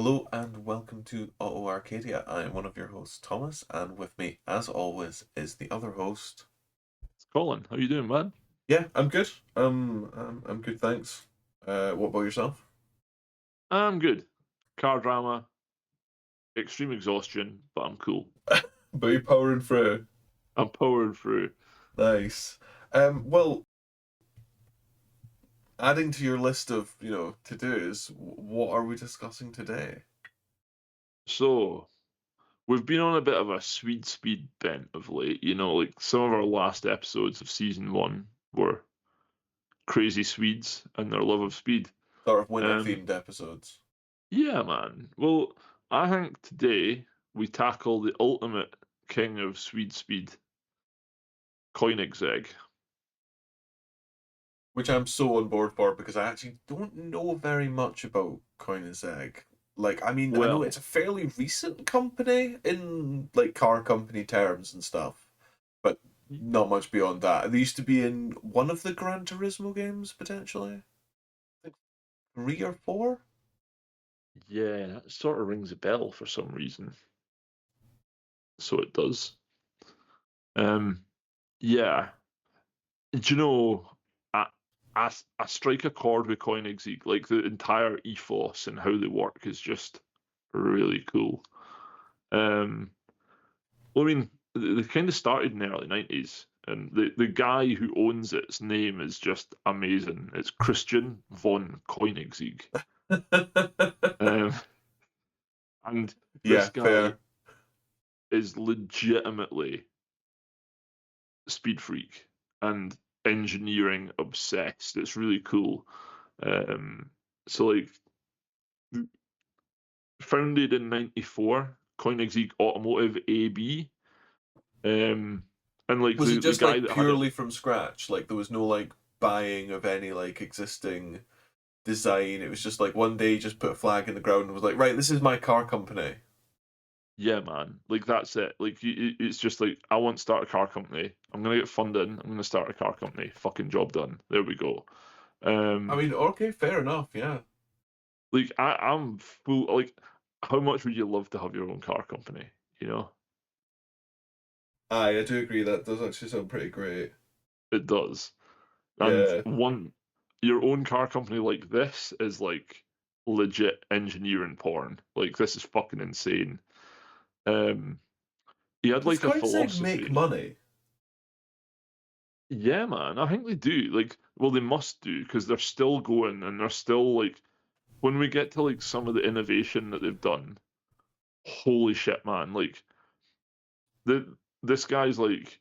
Hello and welcome to Auto Arcadia. I am one of your hosts, Thomas, and with me, as always, is the other host. It's Colin. How you doing, man? Yeah, I'm good. I'm good, thanks. What about yourself? I'm good. Car drama, extreme exhaustion, but I'm cool. But you're powering through. I'm powering through. Nice. Well, adding to your list of to-dos, what are we discussing today? So, we've been on a bit of a Swede speed bent of late. Like some of our last episodes of season one were crazy Swedes and their love of speed. Sort of winter Um, themed episodes. yeah, man. Well, I think today we tackle the ultimate king of Swede speed, Koenigsegg. Which I'm so on board for because I actually don't know very much about Koenigsegg. Like, I mean, I know it's Well, a fairly recent company in like car company terms and stuff, but not much beyond that. They used to be in one of the Gran Turismo games potentially, I think 3 or 4. yeah, that sort of rings a bell for some reason. So it does. Um, yeah. Do you know, I, I strike a chord with Koenigsegg. Like the entire ethos and how they work is just really cool. Um, well, I mean, they kind of started in the early 90s, and the guy who owns its name is just amazing. It's Christian von Koenigsegg. Um, and this Yeah, guy fair. is legitimately speed freak and engineering obsessed. It's really cool. So like founded in '94, Koenigsegg Automotive AB, and like Was it the just guy like that had it. purely from scratch? Like there was no like buying of any like existing design. It was just like one day he just put a flag in the ground and was like, right, this is my car company. Yeah, man, like that's it. Like it's just like I want to start a car company. I'm gonna get funding. I'm gonna start a car company. Fucking job done. There we go. I Um, mean, okay, fair enough, yeah. like I'm full. Like, how much would you love to have your own car company? You know, Aye, I do agree that does actually sound pretty great. it does. And Yeah. your own car company like this is like legit engineering porn. Like this is fucking insane. Um, he had Does like a Koenigsegg make philosophy. money? Yeah, man, I think they do. Like, well, they must do because they're still going and they're still like, when we get to like some of the innovation that they've done, holy shit, man! Like, this guy's like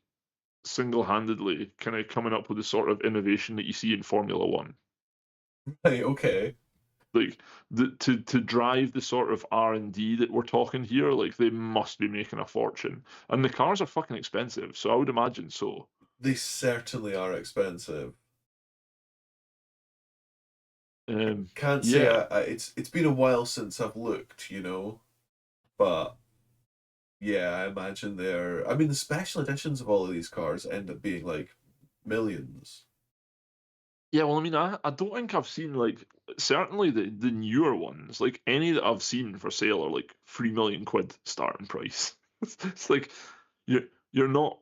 single-handedly kind of coming up with the sort of innovation that you see in Formula One. Right, okay. Like to drive the sort of R&D that we're talking here, like they must be making a fortune. And the cars are fucking expensive, so I would imagine so. They certainly are expensive. Can't say Yeah, it's been a while since I've looked, but yeah, I imagine they're. I mean, the special editions of all of these cars end up being like millions. yeah. Well, I mean, I don't think I've seen like certainly the newer ones. Like any that I've seen for sale are like 3 million quid starting price. It's like you're not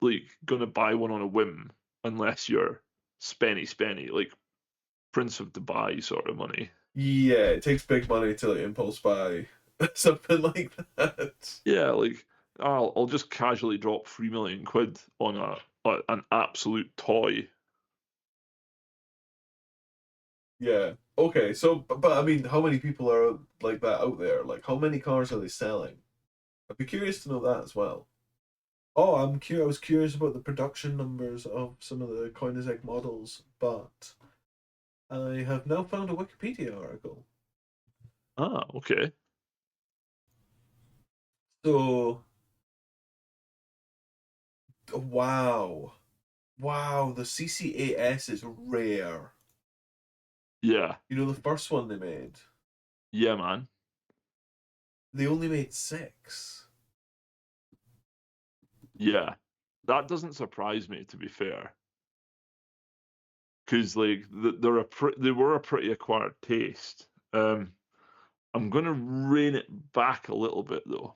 like gonna buy one on a whim unless you're spenny like Prince of Dubai sort of money. Yeah, it takes big money to like impulse buy something like that. Yeah, like I'll just casually drop 3 million quid on an absolute toy. Yeah. Okay. So, but I mean, how many people are like that out there? Like, how many cars are they selling? I'd be curious to know that as well. Oh, I'm curious. I was curious about the production numbers of some of the Koenigsegg models, but I have now found a Wikipedia article. Ah, okay. So, wow, wow, the CC8S is rare. Yeah, You know, the first one they made, yeah, man. they only made 6. Yeah, that doesn't surprise me to be fair, because like they were a pretty acquired taste. Um, I'm gonna rein it back a little bit though,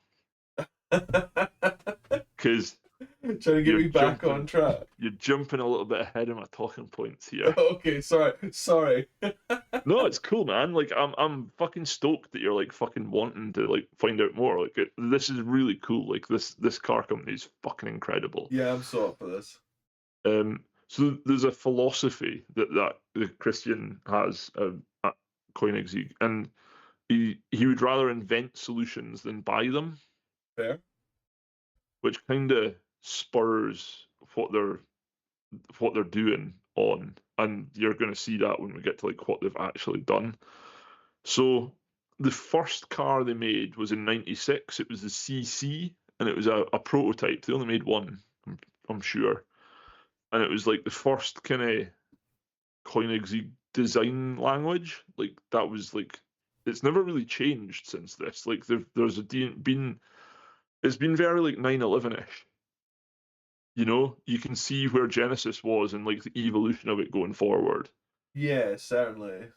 because Trying to get you're me back on jumping track. you're jumping a little bit ahead of my talking points here. Okay, sorry. No, it's cool, man. Like I'm fucking stoked that you're like fucking wanting to like find out more. Like this is really cool. Like this car company is fucking incredible. Yeah, I'm so up for this. So there's a philosophy that the Christian has at Koenigsegg, and he would rather invent solutions than buy them, Fair. which kind of spurs what they're doing on, and you're going to see that when we get to like what they've actually done. So the first car they made was in '96. It was the CC, and it was a prototype. They only made one, I'm sure, and it was like the first kind of Koenigsegg design language. Like that was like it's never really changed since this. Like there's been it's been very like 9/11ish. You know, you can see where Genesis was and like the evolution of it going forward. Yeah, certainly.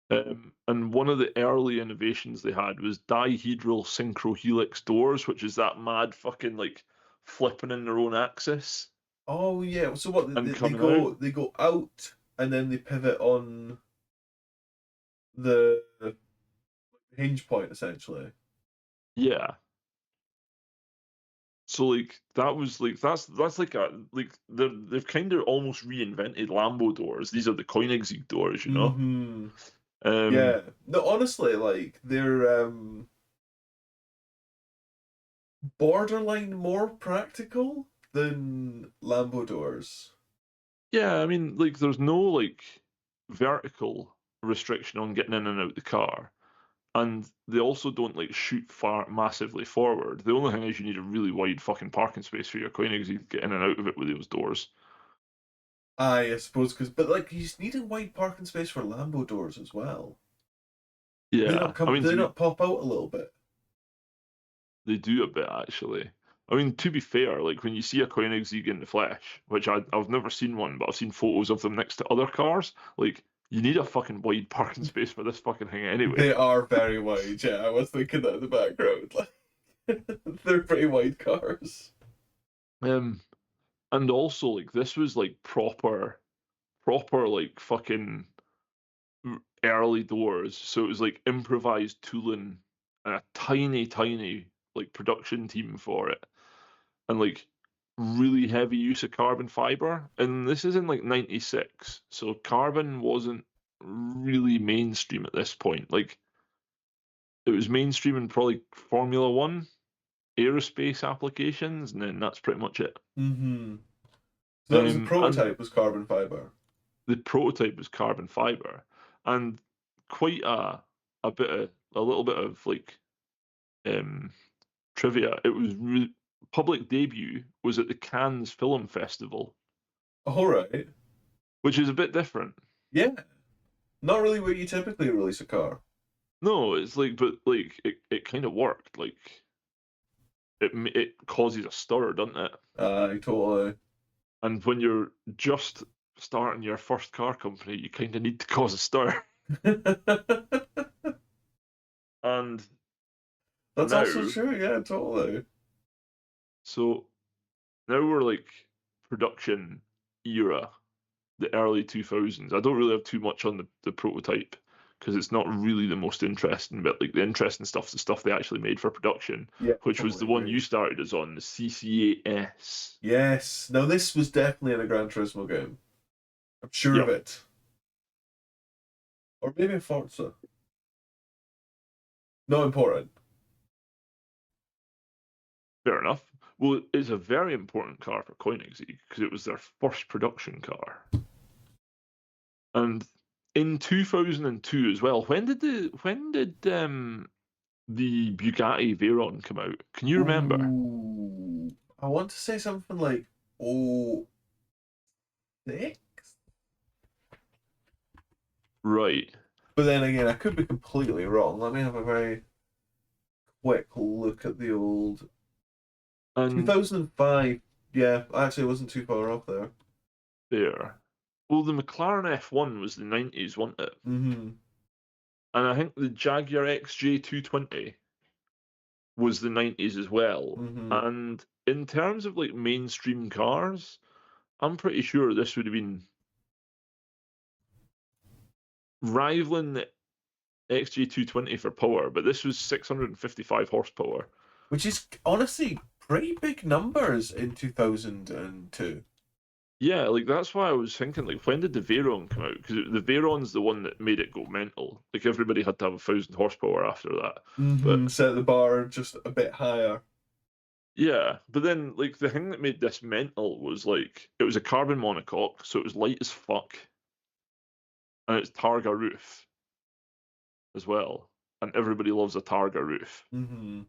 And one of the early innovations they had was dihedral synchrohelix doors, which is that mad fucking like flipping in their own axis Oh yeah. So what? and They coming out. go out and then they pivot on the hinge point essentially. Yeah. So like that was like that's like a like they've kind of almost reinvented Lambo doors. These are the Koenigsegg doors, you know. Mm-hmm. Um, Yeah. No, honestly, like they're borderline more practical than Lambo doors. yeah, I mean like there's no like vertical restriction on getting in and out the car, and they also don't like shoot far massively forward. The only thing is you need a really wide fucking parking space for your Koenigsegg to get in and out of it with those doors. I suppose because, but like you just need a wide parking space for Lambo doors as well. They Yeah, not I come. mean They not pop out a little bit. they do a bit actually. I mean, to be fair, like when you see a Koenigsegg in the flesh, which I've never seen one, but I've seen photos of them next to other cars, like you need a fucking wide parking space for this fucking thing anyway. They are very wide. Yeah, I was thinking that in the background. Like they're pretty wide cars. Um, and also like this was like proper like fucking early doors, so it was like improvised tooling and a tiny like production team for it, and like really heavy use of carbon fiber. And this is in like '96, so carbon wasn't really mainstream at this point. Like it was mainstream in probably Formula One, aerospace applications, and then that's pretty much it. Mm-hmm. So that was the And prototype. Was carbon fiber. the prototype was carbon fiber, and quite a little bit of like um, trivia. It was public debut was at the Cannes Film Festival, All right. which is a bit different. Yeah. Not really where you typically release a car. No, it's like, but like it kind of worked. Like it causes a stir, doesn't it? Totally. And when you're just starting your first car company, you kind of need to cause a stir. And That's also now, true. Yeah, totally. so now we're like production era, the early 2000s. I don't really have too much on the prototype because it's not really the most interesting, but like the interesting stuff's the stuff they actually made for production, Yeah, which was totally the one agree. you started us on, the CC8S. Yes. Now this was definitely in a Gran Turismo game. I'm sure of Yep, it. Or maybe a Forza. Not important. fair enough. Well, it's a very important car for Koenigsegg because it was their first production car. And in 2002 as well, when did the Bugatti Veyron come out? Can you remember? Ooh. I want to say something like, oh, 6? Right. But then again, I could be completely wrong. Let me have a very quick look at the old And 2005. Yeah, actually, I wasn't too far off there. there. Well, the McLaren F1 was the 90s, wasn't it? Mm-hmm. and I think the Jaguar XJ220 was the 90s as well. Mm-hmm. And in terms of like mainstream cars, I'm pretty sure this would have been rivaling the XJ220 for power, but this was 655 horsepower. Which is honestly pretty big numbers in 2002. Yeah, like that's why I was thinking, like, when did the Veyron come out? Because the Veyron's the one that made it go mental. Like everybody had to have 1,000 horsepower after that. Mm-hmm. But Set the bar just a bit higher. yeah, but then like the thing that made this mental was like it was a carbon monocoque, so it was light as fuck, and it's Targa roof as well, and everybody loves a Targa roof. Mm-hmm.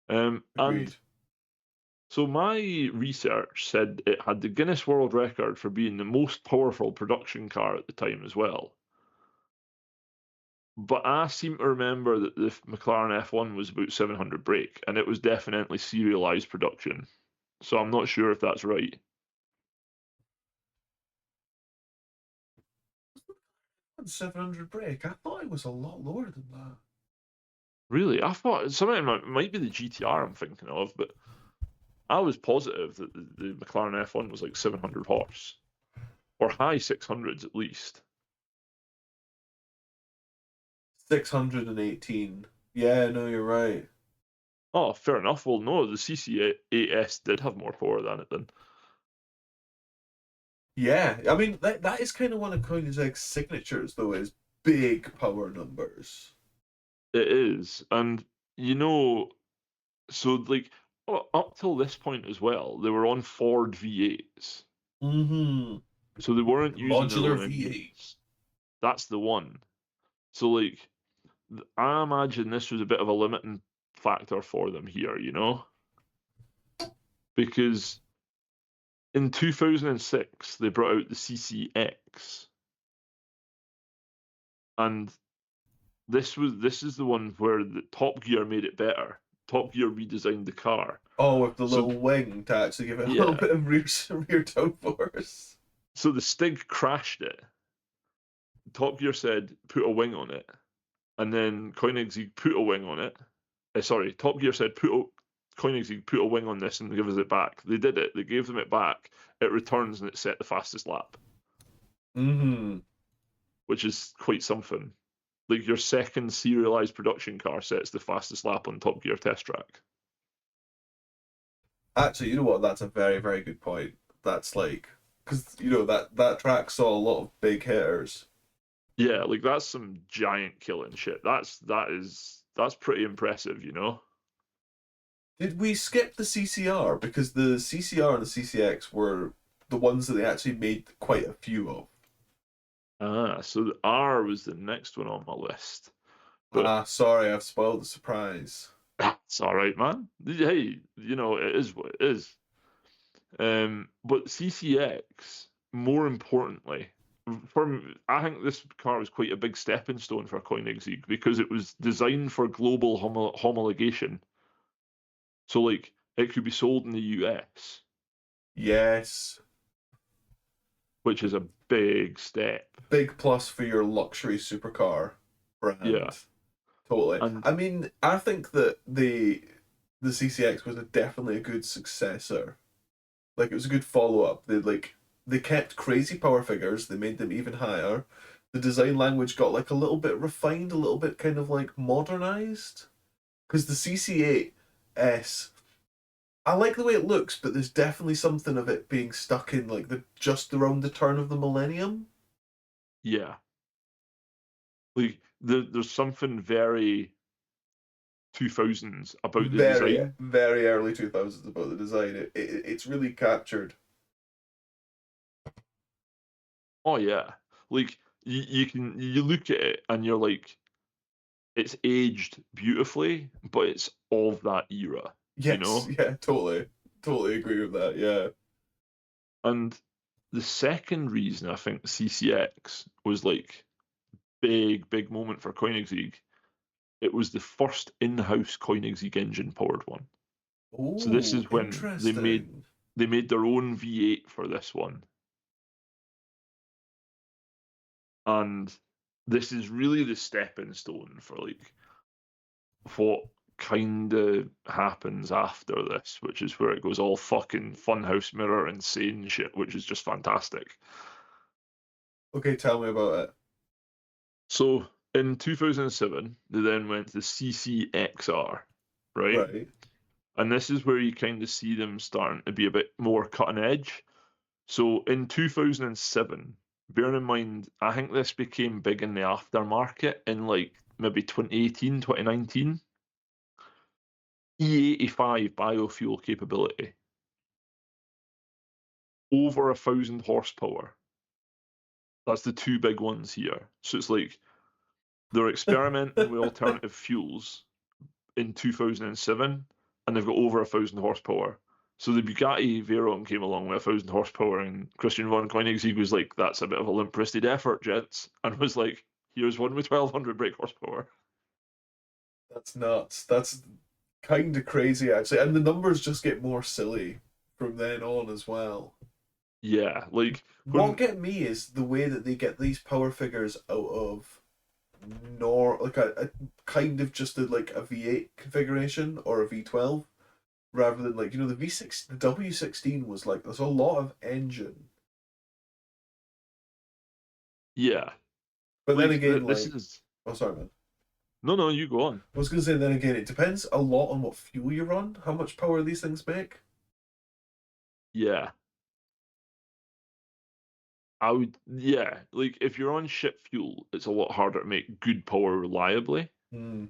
And Agreed. so my research said it had the Guinness World Record for being the most powerful production car at the time as well. But I seem to remember that the McLaren F1 was about 700 brake, and it was definitely serialized production. So I'm not sure if that's right. 700 brake. I thought it was a lot lower than that. Really, I thought something might be the GTR I'm thinking of, but I was positive that the McLaren F1 was like 700 horse or high 600s at least. 618. Yeah, no, you're right. Oh, fair enough. Well, no, the CC8S did have more power than it then. Yeah, I mean that is kind of one of Koenigsegg's signatures, though, is big power numbers. It is, and you know, so like up till this point as well, they were on Ford V8s, Mm-hmm. so they weren't using their Modular own V8. engines. That's the one. So like, I imagine this was a bit of a limiting factor for them here, because in 2006 they brought out the CCX, and this is the one where the Top Gear made it better. Top Gear redesigned the car. Oh, with the So little wing to actually give it a little yeah, bit of rear downforce. so the Stig crashed it. Top Gear said put a wing on it, and then Koenigsegg put a wing on it. Sorry, Top Gear said Koenigsegg put a wing on this and give us it back. They did it. They gave them it back. It returns and it set the fastest lap, Mm-hmm. which is quite something. Like your second serialized production car sets the fastest lap on Top Gear test track. Actually, you know what? That's a very, very good point. That's like, because that track saw a lot of big hitters. Yeah, like that's some giant killing shit. That's pretty impressive. Did we skip the CCR? Because the CCR and the CCX were the ones that they actually made quite a few of. So the R was the next one on my list. But Ah, sorry, I've spoiled the surprise. it's all right, man. Hey, it is what it is. But CCX, more importantly, I think this car was quite a big stepping stone for Koenigsegg because it was designed for global homologation. So, like, it could be sold in the US, Yes. which is a big step. Big plus for your luxury supercar Yeah, brand. Totally. and I mean, I think that the CCX was definitely a good successor. Like it was a good follow up. They kept crazy power figures. They made them even higher. The design language got like a little bit refined, a little bit kind of like modernized. Because the CC8S, I like the way it looks, but there's definitely something of it being stuck in like the just around the turn of the millennium. yeah, like there's something very 2000s about the Very, design. very early 2000s about the design. It's really captured. Oh yeah, like you look at it and you're like, it's aged beautifully, but it's of that era, you Yes, know. yeah, totally, totally agree with that. Yeah. And the second reason I think CCX was like big moment for Koenigsegg, it was the first in-house Koenigsegg engine powered one. So this Oh, is when interesting. they made their own V8 for this one, and this is really the stepping stone for like what kind of happens after this, which is where it goes all fucking funhouse mirror insane shit, which is just fantastic. Okay, tell me about it. So in 2007, they then went to the CCXR, right? Right. And this is where you kind of see them starting to be a bit more cutting edge. So in 2007, bearing in mind, I think this became big in the aftermarket in like maybe 2018, 2019. E85 biofuel capability, over 1,000 horsepower. That's the two big ones here. So it's like they're experimenting with alternative fuels in 2007, and they've got over 1,000 horsepower. So the Bugatti Veyron came along with 1,000 horsepower, and Christian von Koenigsegg was like, "That's a bit of a limp-wristed effort, gents," and was like, "Here's one with 1,200 brake horsepower." That's nuts. That's kind of crazy, actually. And the numbers just get more silly from then on as well. Yeah, like What when get me is the way that they get these power figures out of like a kind of just like a V8 configuration or a V12 rather than like the V6 the W16 was like there's a lot of engine. yeah, But then like again this like is oh sorry man. no, you go on. I was gonna say then again it depends a lot on what fuel you run, how much power these things make. Yeah, I would, yeah, like if you're on shit fuel, it's a lot harder to make good power reliably. Hmm.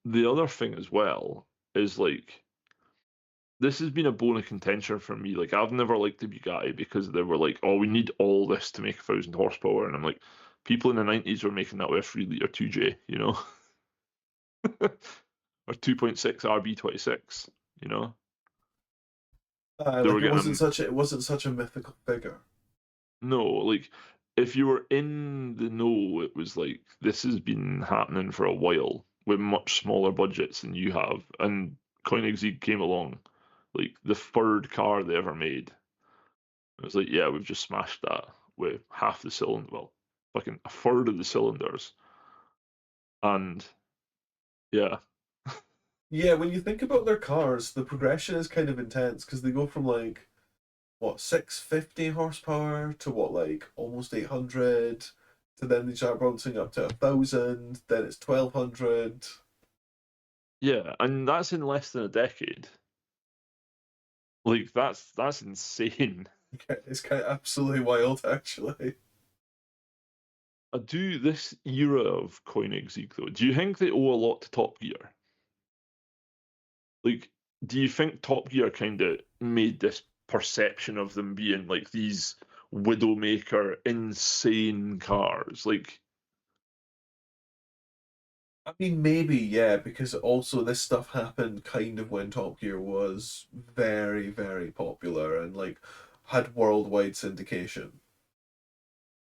The other thing as well is like this has been a bone of contention for me. Like I've never liked the Bugatti because they were like, oh, we need all this to make 1,000 horsepower, and I'm like, people in the '90s were making that with a 3 liter 2J, you know, or 2.6 RB26, you know, they Like were getting them. it wasn't such a mythical figure. No, like if you were in the know, it was like this has been happening for a while with much smaller budgets than you have. And Koenigsegg came along, like the third car they ever made. It was like, yeah, we've just smashed that with half the cylinder, well, fucking a third of the cylinders. And yeah, Yeah, when you think about their cars, the progression is kind of intense because they go from like what 650 horsepower to what like almost 800 to then they start bouncing up to 1,000, then it's 1,200. yeah, and that's in less than a decade. Like that's insane. It's kind of absolutely wild, actually. I do this era of Koenigsegg though. Do you think they owe a lot to Top Gear? Like, do you think Top Gear kind of made this perception of them being like these Widowmaker insane cars? Like, I mean, maybe, yeah, because also this stuff happened kind of when Top Gear was very, very popular and like had worldwide syndication.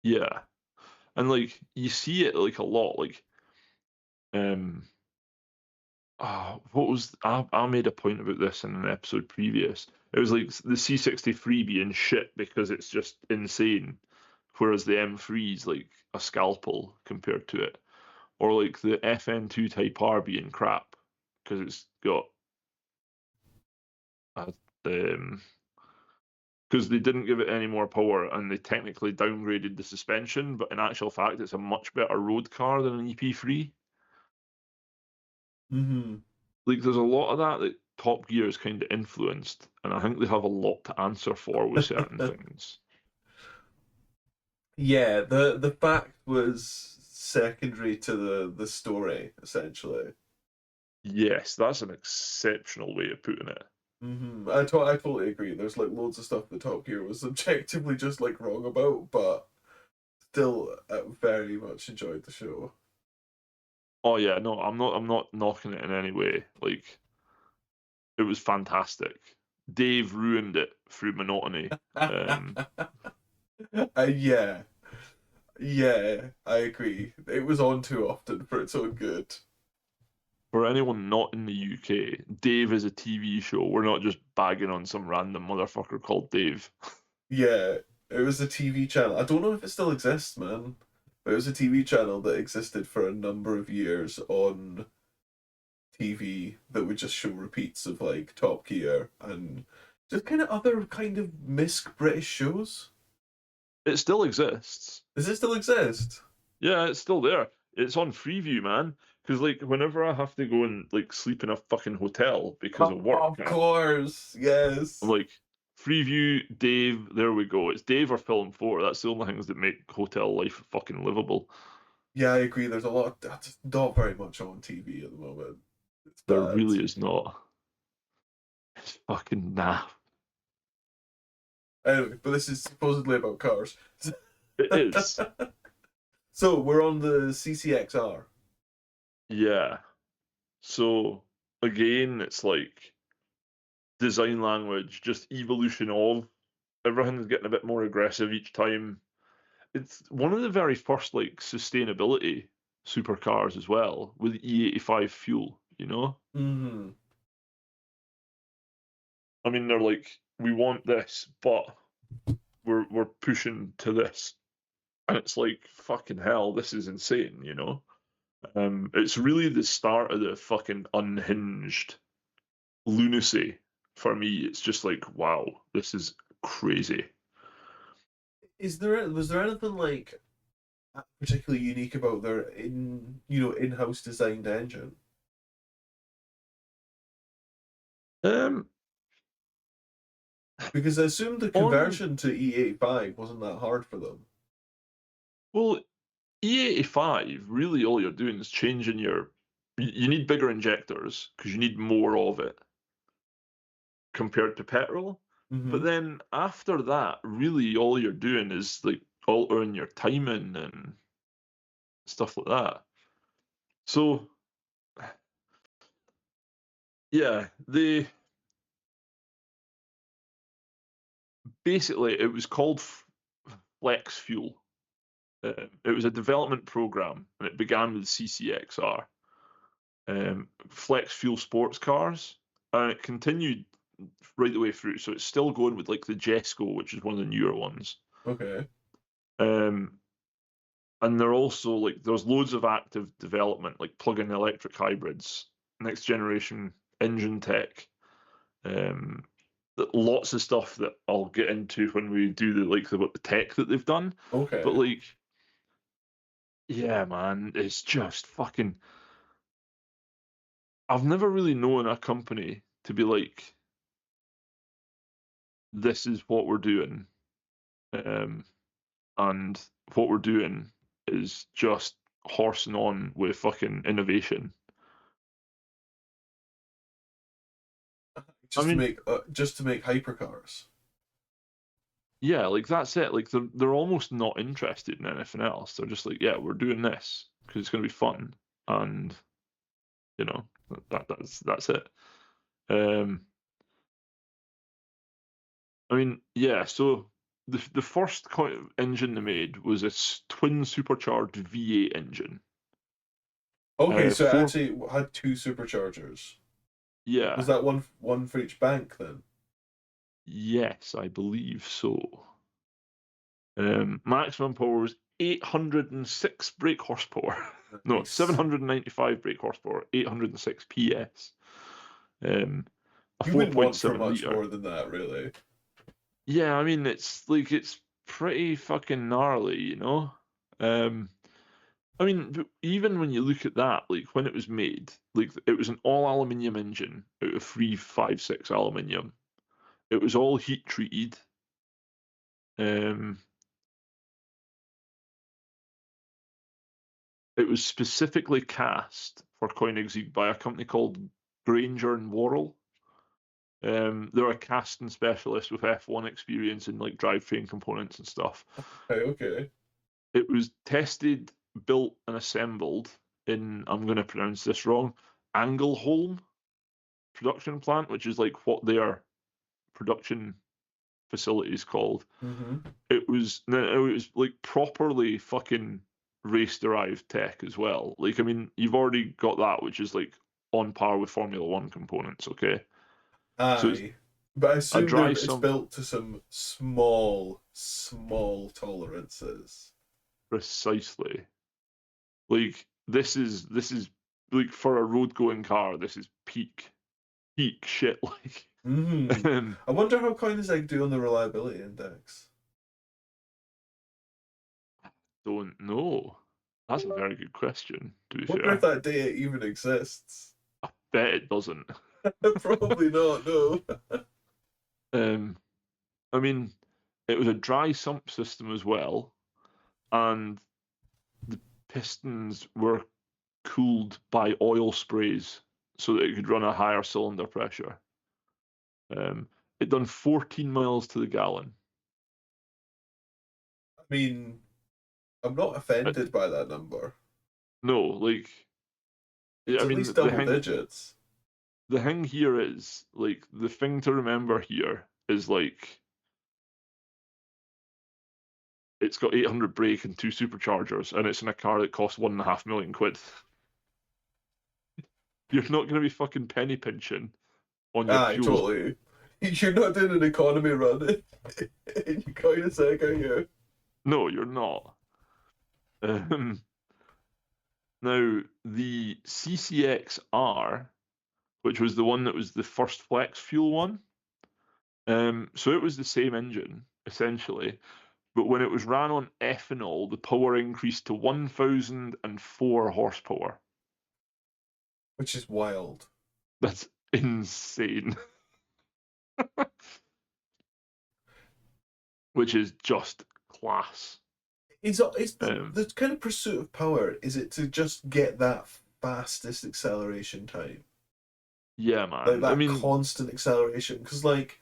yeah, and like you see it like a lot. Like, um, what was I made a point about this in an episode previous. It was like the C63 being shit because it's just insane, whereas the M3 is like a scalpel compared to it. Or like the FN2 Type R being crap because it's got a, because they didn't give it any more power and they technically downgraded the suspension, but in actual fact, it's a much better road car than an EP3. Hmm. Like, there's a lot of that Top Gear is kind of influenced, and I think they have a lot to answer for with certain things. Yeah, the fact was secondary to the story, essentially. Yes, that's an exceptional way of putting it. I totally agree. There's like loads of stuff that Top Gear was objectively just like wrong about, but still very much enjoyed the show. Oh yeah, no, I'm not knocking it in any way. Like, it was fantastic. Dave ruined it through monotony. Um, Yeah, yeah, I agree. It was on too often for its own good. for anyone not in the UK, Dave is a TV show. We're not just bagging on some random motherfucker called Dave. Yeah, it was a TV channel. I don't know if it still exists, man. but it was a TV channel that existed for a number of years on TV that would just show repeats of like Top Gear and just kind of other kind of misc British shows. It still exists. Does it still exist? Yeah, it's still there. It's on Freeview, man. Because like whenever I have to go and like sleep in a fucking hotel because of work, Of course, I'm yes. like, Freeview, Dave, there we go. It's Dave or Film 4. That's the only things that make hotel life fucking livable. Yeah, I agree. There's a lot. That's not very much on TV at the moment. It's There bad. really is not. It's fucking naff. Anyway, but this is supposedly about cars. It is. So we're on the CCXR. Yeah. So again, it's like design language, just evolution of everything's getting a bit more aggressive each time. It's one of the very first like sustainability supercars as well with E85 fuel, you know? Mm-hmm. I mean they're like, we want this, but we're pushing to this. And it's like, fucking hell, this is insane, you know? It's really the start of the fucking unhinged lunacy for me. It's just like, wow, this is crazy. Was there anything like particularly unique about their in-house designed engine? Um, Because I assumed the on conversion to E85 wasn't that hard for them. well, E85, really all you're doing is changing your. You need bigger injectors because you need more of it compared to petrol. Mm-hmm. But then after that, really all you're doing is like altering your timing and stuff like that. So yeah, they basically it was called Flex Fuel. It was a development program, and it began with CCXR, Flex Fuel sports cars, and it continued right the way through. So it's still going with like the Jesco, which is one of the newer ones. Okay. Um, and they're also like there's loads of active development, like plug-in electric hybrids, next generation engine tech, um, lots of stuff that I'll get into when we do the tech that they've done. But Okay. like, yeah, man, it's just fucking. I've never really known a company to be like, this is what we're doing, um, and what we're doing is just horsing on with fucking innovation. I mean, Just to make hypercars. yeah, like that's it. Like they're almost not interested in anything else. They're just like, yeah, we're doing this because it's gonna be fun, and you know that's it. Um, I mean, yeah. So the first engine they made was a twin supercharged V8 engine. Okay, so it Four, actually had two superchargers. Was yeah, that one for each bank then? yes, I believe so. Maximum power was 806 brake horsepower. No, Nice. 795 brake horsepower, 806 PS. Um, a You wouldn't want for 4.7 much liter. more than that, really. Yeah, I mean it's pretty fucking gnarly, you know. Um, I mean, even when you look at that, like when it was made, like it was an all aluminium engine out of 356 aluminium. It was all heat treated. Um, it was specifically cast for Koenigsegg by a company called Granger and Worrell. They're a casting specialist with F1 experience in like drivetrain components and stuff. Okay, okay. It was tested, built, and assembled in, I'm going to pronounce this wrong, Angelholm production plant, which is like what their production facility is called. Mm-hmm. It was like properly fucking race derived tech as well. Like, I mean, you've already got that, which is like on par with Formula One components, okay? So it's Aye. But I a assume dry it's sum. built to some small tolerances. Precisely. Like this is like for a road going car, this is peak shit. Like, I wonder how Koenigsegg do on the reliability index. don't know. That's a very good question. To be Wonder if fair, that data even exists. bet it doesn't. Probably not. No. Um, I mean, it was a dry sump system as well, and the pistons were cooled by oil sprays so that it could run a higher cylinder pressure. It done 14 miles to the gallon. I mean, I'm not offended by that number. No, like, It's I at mean, least double digits. the thing here is like the thing to remember here is like it's got 800 brake and 2 superchargers, and it's in a car that costs £1.5 million. You're not going to be fucking penny pinching on your Aye, fuel. totally. You're not doing an economy run in your Koenigsegg, are you? No, you're not. Um, Now the CCXR, which was the one that was the first flex fuel one, so it was the same engine essentially, but when it was ran on ethanol, the power increased to 1,004 horsepower. Which is wild. That's insane. Which is just class. Is the kind of pursuit of power, is it to just get that fastest acceleration time? Yeah, Like man. I that mean, constant acceleration? Because, like,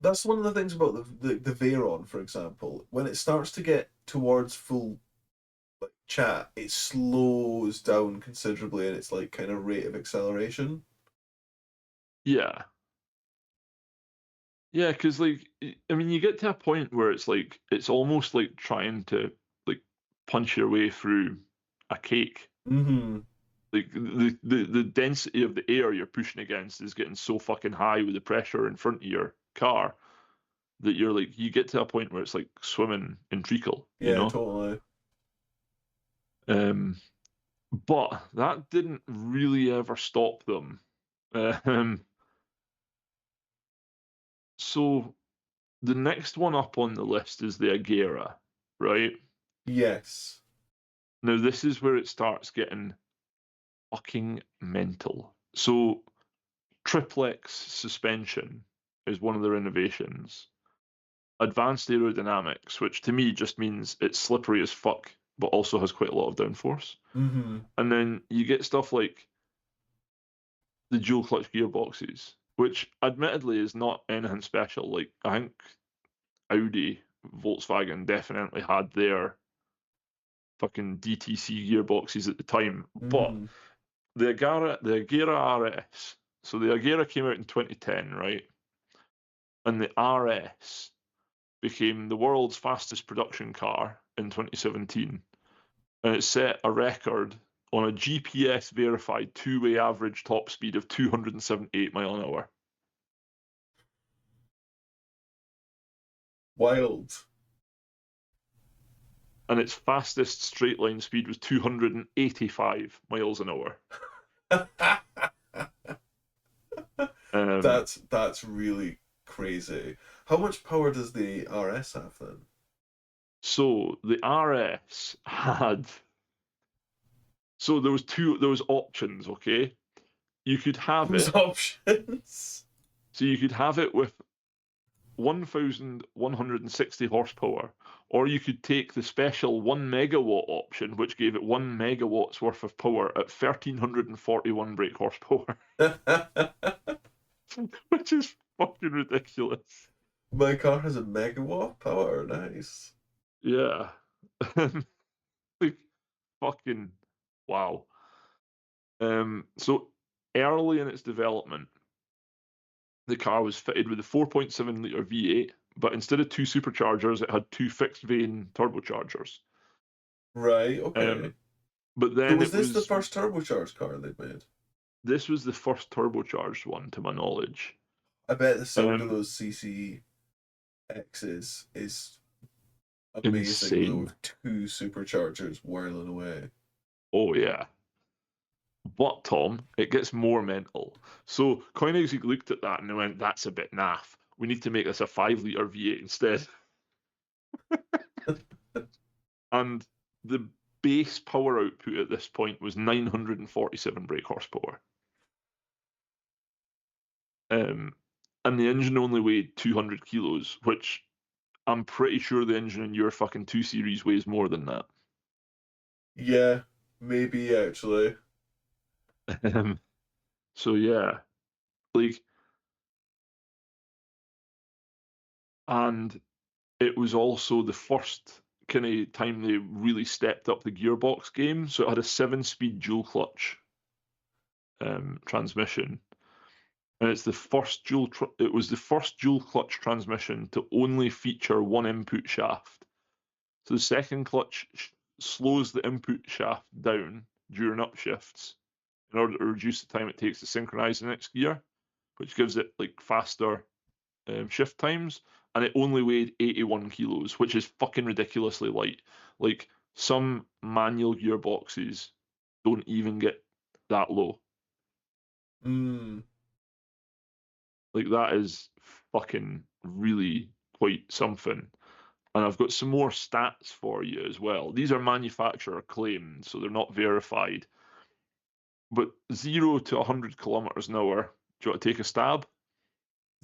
that's one of the things about the Veyron, for example. When it starts to get towards full like chat, it slows down considerably in its like kind of rate of acceleration. yeah. Yeah, because like I mean, you get to a point where it's like it's almost like trying to like punch your way through a cake. Mm-hmm. Like the density of the air you're pushing against is getting so fucking high with the pressure in front of your car that you're like you get to a point where it's like swimming in treacle, you Yeah, know? totally. Um, but that didn't really ever stop them. Um, so the next one up on the list is the Agera, right? Yes. Now this is where it starts getting fucking mental. So triplex suspension is one of their innovations. Advanced aerodynamics, which to me just means it's slippery as fuck, but also has quite a lot of downforce. Mm-hmm. And then you get stuff like the dual clutch gearboxes, which admittedly is not anything special. Like I think Audi, Volkswagen definitely had their fucking DTC gearboxes at the time, but Mm-hmm. the Agera RS. So the Agera came out in 2010, right? And the RS became the world's fastest production car in 2017, and it set a record on a GPS verified two-way average top speed of 278 mile an hour. Wild. And its fastest straight line speed was 285 miles an hour. Um, That's really crazy. How much power does the RS have then? so the RS had there was options, okay? You could have Those it options. so you could have it with 1,160 horsepower, or you could take the special 1 megawatt option, which gave it 1 megawatts worth of power at 1,341 brake horsepower, which is fucking ridiculous. My car has a megawatt power. Nice. Yeah. Like, fucking wow. So early in its development, the car was fitted with a 4.7 litre V8, but instead of 2 superchargers, it had 2 fixed-vane turbochargers. Right. Okay. Um, but So then was it this the was first turbocharged car they've made? this was the first turbocharged one, to my knowledge. I bet the sound of Um, those CC X's is Amazing though, Insane. with two superchargers whirling away. Oh yeah. But Tom, it gets more mental. So Koenigsegg looked at that and they went, "That's a bit naff. We need to make this a 5 liter V8 instead." And the base power output at this point was 947 brake horsepower. And the engine only weighed 200 kilos, which I'm pretty sure the engine in your fucking 2 Series weighs more than that. Yeah, maybe actually. Um, so yeah, like, and it was also the first kind of time they really stepped up the gearbox game. So it had a 7-speed dual clutch transmission, and it was the first dual clutch transmission to only feature one input shaft. So the second clutch slows the input shaft down during upshifts in order to reduce the time it takes to synchronize the next gear, which gives it like faster shift times. And it only weighed 81 kilos, which is fucking ridiculously light. Like, some manual gearboxes don't even get that low. Mm. Like, that is fucking really quite something. And I've got some more stats for you as well. These are manufacturer claimed, so they're not verified. But 0 to 100 kilometers an hour. Do you want to take a stab?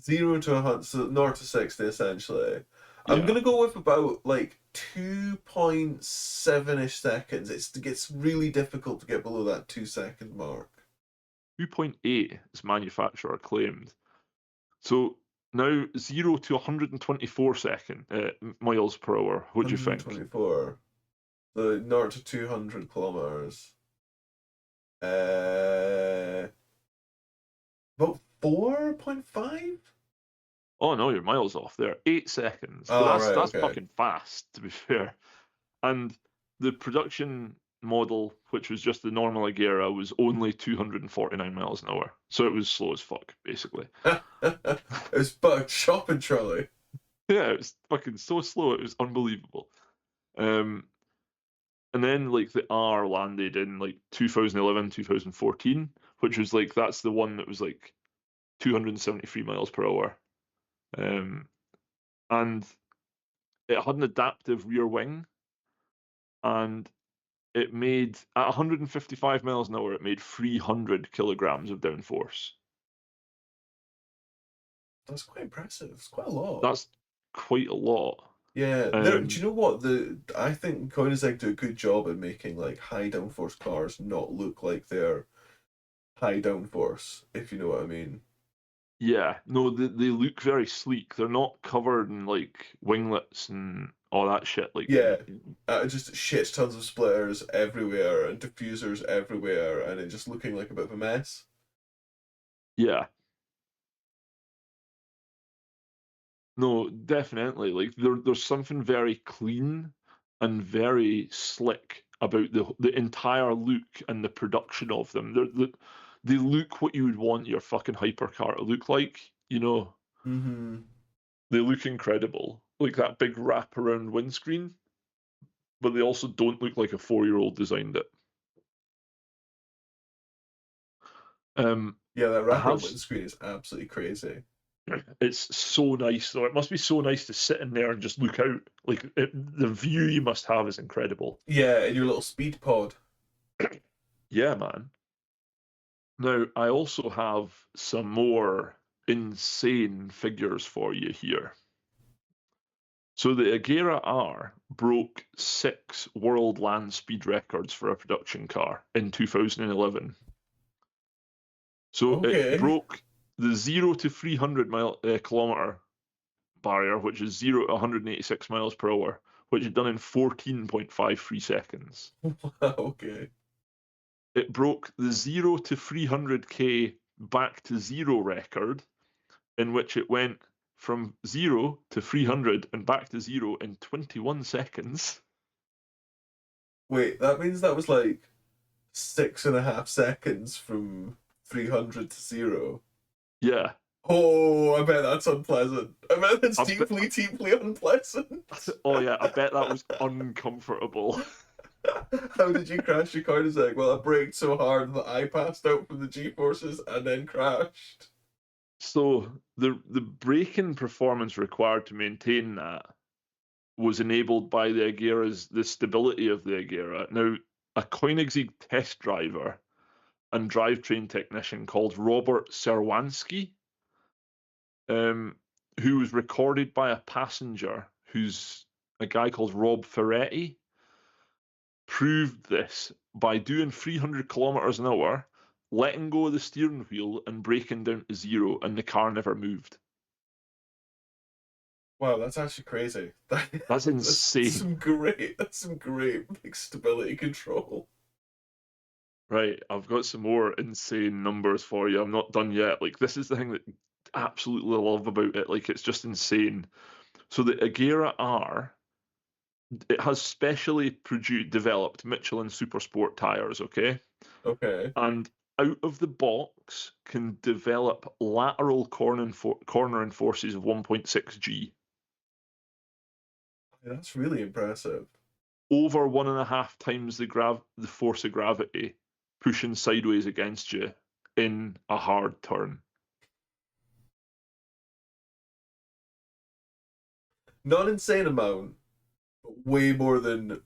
0 to 100, so 0 to 60 essentially. I'm Yeah, gonna go with about like 2.7-ish seconds. It gets really difficult to get below that 2 second mark. 2.8 is manufacturer claimed. So now 0 to 124 miles per hour. What do you think? 124. The 0 to 200 kilometers. Uh, about 4.5. Oh no, you're miles off there. 8 seconds, but Oh that's right, that's okay. fucking fast to be fair. And the production model, which was just the normal Agera, was only 249 miles an hour. So it was slow as fuck, basically. It's but a shopping trolley. Yeah, it was fucking so slow, it was unbelievable. Um, and then like the R landed in like 2011, 2014, which was like that's the one that was like 273 miles per hour. Um, and it had an adaptive rear wing, and it made at 155 miles an hour, it made 300 kilograms of downforce. That's quite impressive. It's quite a lot. That's quite a lot. Yeah, there. Do Um, you know what I think Koenigsegg do a good job at making like high downforce cars not look like they're high downforce, if you know what I mean. yeah, no, they look very sleek. They're not covered in like winglets and all that shit. Like, Yeah, just shit tons of splitters everywhere and diffusers everywhere, and it just looking like a bit of a mess. yeah, no, definitely. Like, there's something very clean and very slick about the entire look and the production of them. They look what you would want your fucking hypercar to look like. You know, Mm-hmm. they look incredible, like that big wraparound windscreen, but they also don't look like a 4-year-old designed it. Um, Yeah, that I wraparound have. windscreen is absolutely crazy. It's so nice though. It must be so nice to sit in there and just look out. Like the view you must have is incredible. Yeah, in your little speed pod. Yeah, man. Now I also have some more insane figures for you here. So the Agera R broke 6 world land speed records for a production car in 2011. So it Okay. broke the 0 to 300 kilometer barrier, which is 0 to 186 miles per hour, which is done in 14.53 seconds. Okay. It broke the 0 to 300k back to zero record, in which it went from 0 to 300 and back to zero in 21 seconds. Wait, that means that was like 6.5 seconds from 300 to 0. Yeah. Oh, I bet that's unpleasant. I bet that's I bet, deeply, deeply unpleasant. oh yeah, I bet that was uncomfortable. How did you crash your Koenigsegg? Well, I braked so hard that I passed out from the G-forces and then crashed. So the braking performance required to maintain that was enabled by the stability of the Agera. Now, a Koenigsegg test driver and drivetrain technician called Robert Serwanski, um, who was recorded by a passenger who's a guy called Rob Ferretti, proved this by doing 300 kilometers an hour, letting go of the steering wheel and braking down to zero, and the car never moved. Wow, that's actually crazy. That's That's insane. some great like stability control. Right, I've got some more insane numbers for you. I'm not done yet. Like, this is the thing that I absolutely love about it. Like, it's just insane. So the Agera R, it has specially developed Michelin Supersport tires, okay? Okay. And out of the box can develop lateral cornering forces of 1.6 G, That's really impressive. over 1.5 times the force of gravity, pushing sideways against you in a hard turn. Not insane amount, but way more than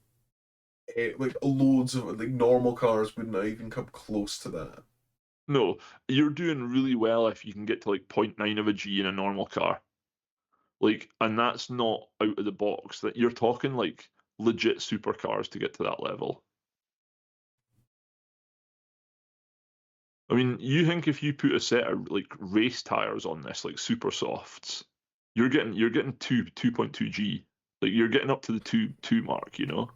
like loads of like normal cars would not even come close to that. No, you're doing really well if you can get to like 0.9 of a G in a normal car. Like, and that's not out of the box. That you're talking like legit supercars to get to that level. I mean, you think if you put a set of like race tires on this, like super softs, you're getting 2.2 G. Like you're getting up to the two mark, you know?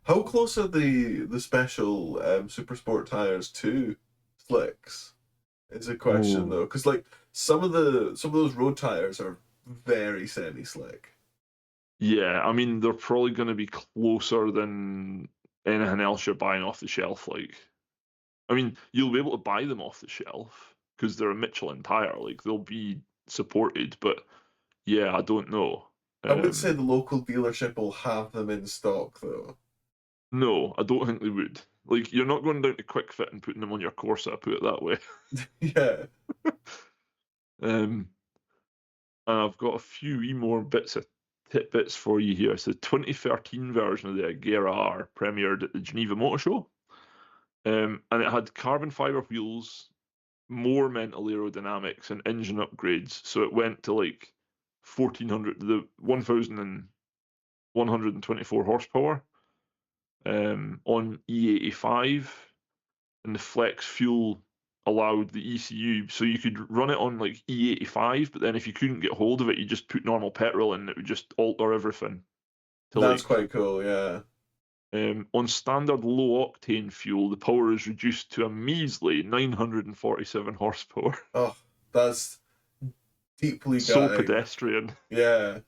How close are the special super sport tires to slicks? Is a question Oh. though, because like some of those road tires are very semi slick. Yeah, I mean they're probably gonna be closer than anything else you're buying off the shelf, like. I mean, you'll be able to buy them off the shelf because they're a Michelin tire. Like they'll be supported, but yeah, I don't know. I would say Um, the local dealership will have them in stock though. no, I don't think they would. Like you're not going down to Quick Fit and putting them on your Corsa. Put it that way. Yeah, Um, and I've got a few wee more bits of tidbits for you here. So the 2013 version of the Agera R premiered at the Geneva Motor Show, and it had carbon fiber wheels, more mental aerodynamics and engine upgrades. So it went to like 1,124 horsepower on E85, and the flex fuel allowed the ECU, so you could run it on like E85, but then if you couldn't get hold of it, you just put normal petrol in, and it would just alter everything to that's like. quite cool. Yeah. On standard low octane fuel, the power is reduced to a measly 947 horsepower. Oh, that's deeply So gutting. pedestrian. Yeah.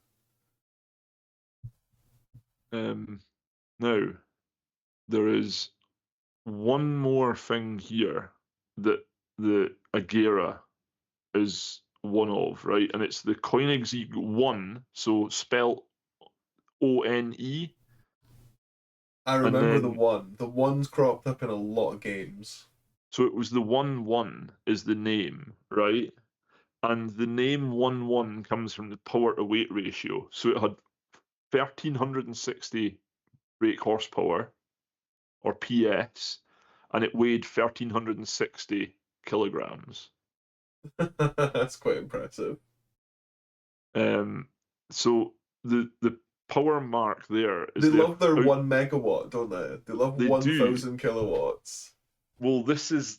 Um, Now, there is one more thing here that the Agera is one of, right? And it's the Koenigsegg 1, so spelled ONE, I and remember the then one. The one's cropped up in a lot of games. so it was the 1 1 is the name, right? And the name 1 1 comes from the power to weight ratio. So it had 1,360 brake horsepower, or PS, and it weighed 1,360 kilograms. That's quite impressive. Um, so the power mark there They is love their 1 megawatt, don't they? They love they one do. thousand kilowatts. Well, this is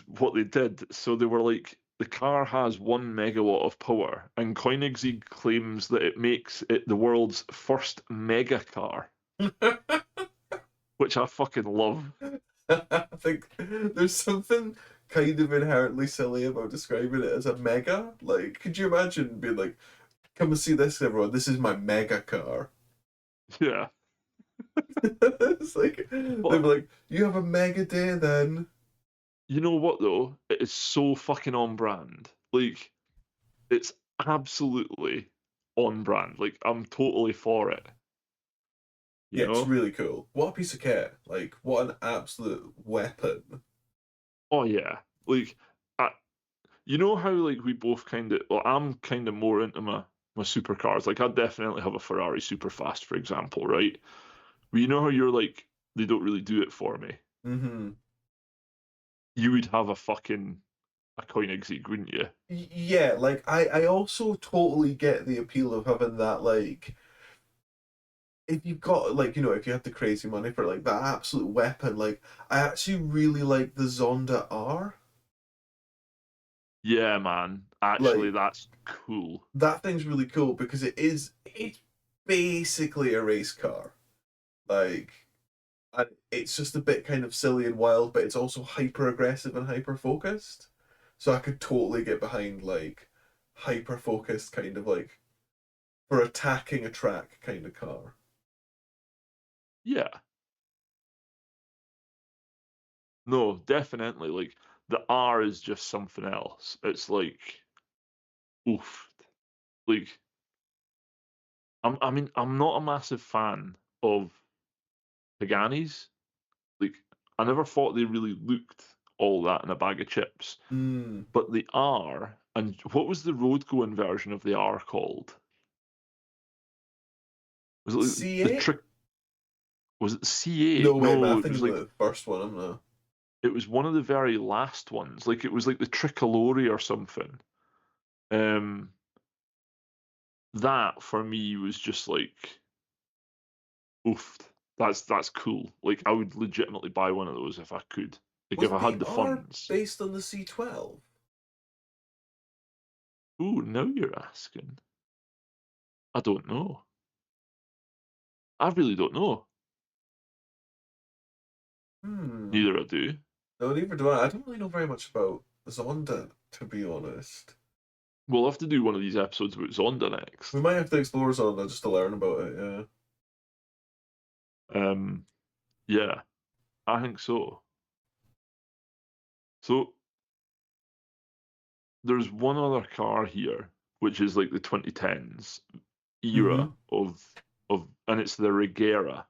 what they did. So they were like, the car has 1 megawatt of power, and Koenigsegg claims that it makes it the world's first mega car, which I fucking love. I think there's something kind of inherently silly about describing it as a mega. Like, could you imagine being like, "Come and see this, everyone. This is my mega car." Yeah, It's like they'd be but like, "You have a mega day then." you know what though? It is so fucking on brand. Like, it's absolutely on brand. Like, I'm totally for it. You Yeah, it's know? really cool. What a piece of kit! Like, what an absolute weapon. Oh yeah. Like, I, you know how like we both kind of. Well, I'm kind of more into my supercars. Like, I definitely have a Ferrari Superfast, for example, right? But you know how you're like, they don't really do it for me. Mm-hmm. You would have a Koenigsegg, wouldn't you? Yeah, like I also totally get the appeal of having that, like, if you've got, like, if you have the crazy money for like that absolute weapon, like I actually really like the Zonda R. Yeah, man. Actually, Like, that's cool. that thing's really cool because it's basically a race car. Like, and it's just a bit kind of silly and wild, but it's also hyper aggressive and hyper focused. So I could totally get behind like hyper focused kind of like for attacking a track kind of car. Yeah. No, definitely. Like, the R is just something else. It's like, oof. Like, I mean, I'm not a massive fan of Pagani's. Like, I never thought they really looked all that in a bag of chips. Mm. But the R, and what was the road going version of the R called? Was it like the C8? trick? Was it C8? No, wait, man, No, I'm it was thinking like the first one. I'm not. it was one of the very last ones. Like, it was like the Tricolore or something. Um, that for me was just like, oof, that's cool. Like, I would legitimately buy one of those if I could. Like, if Was I the had the R funds. based on the C12? Ooh, now you're asking. I don't know. I really don't know. Hmm. Neither I do. No, neither do I. I don't really know very much about Zonda, to be honest. We'll have to do one of these episodes about Zonda We next. might have to explore Zonda just to learn about it, yeah. Um, yeah, I think so. So there's one other car here, which is like the 2010s era Mm-hmm. and it's the Regera,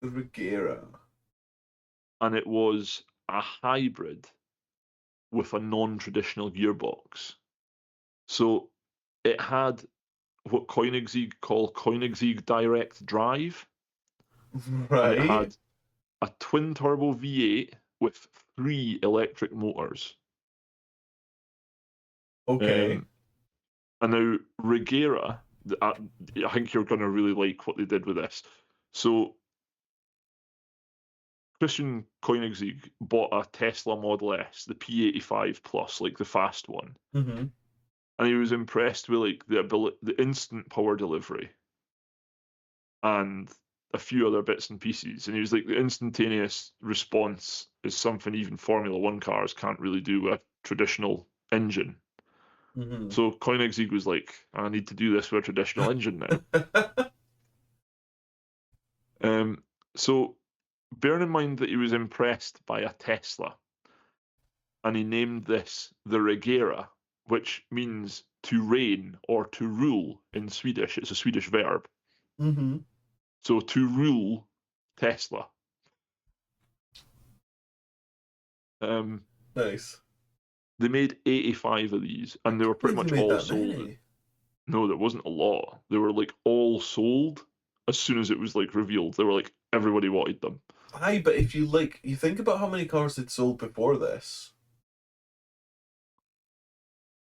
The Regera. and it was a hybrid with a non-traditional gearbox. So it had what Koenigsegg call Koenigsegg direct drive, and it Right. had a twin turbo V8 with 3 electric motors. Okay. Um, and now Regera, I think you're going to really like what they did with this. So Christian Koenigsegg bought a Tesla Model S, the P85 Plus, like the fast one, Mm-hmm. and he was impressed with like the instant power delivery, and a few other bits and pieces. And he was like, the instantaneous response is something even Formula One cars can't really do with a traditional engine. Mm-hmm. So Koenigsegg was like, I need to do this with a traditional engine now. Um, so bearing in mind that he was impressed by a Tesla, and he named this the Regera, which means to reign or to rule in Swedish. It's a Swedish verb. Mm-hmm. So to rule Tesla. Um, Nice. they made 85 of these, I and they were can't pretty believe they much made all that sold. many. No, there wasn't a lot. They were like all sold as soon as it was like revealed. They were like everybody wanted them. Aye, but if you like, you think about how many cars they'd sold before this.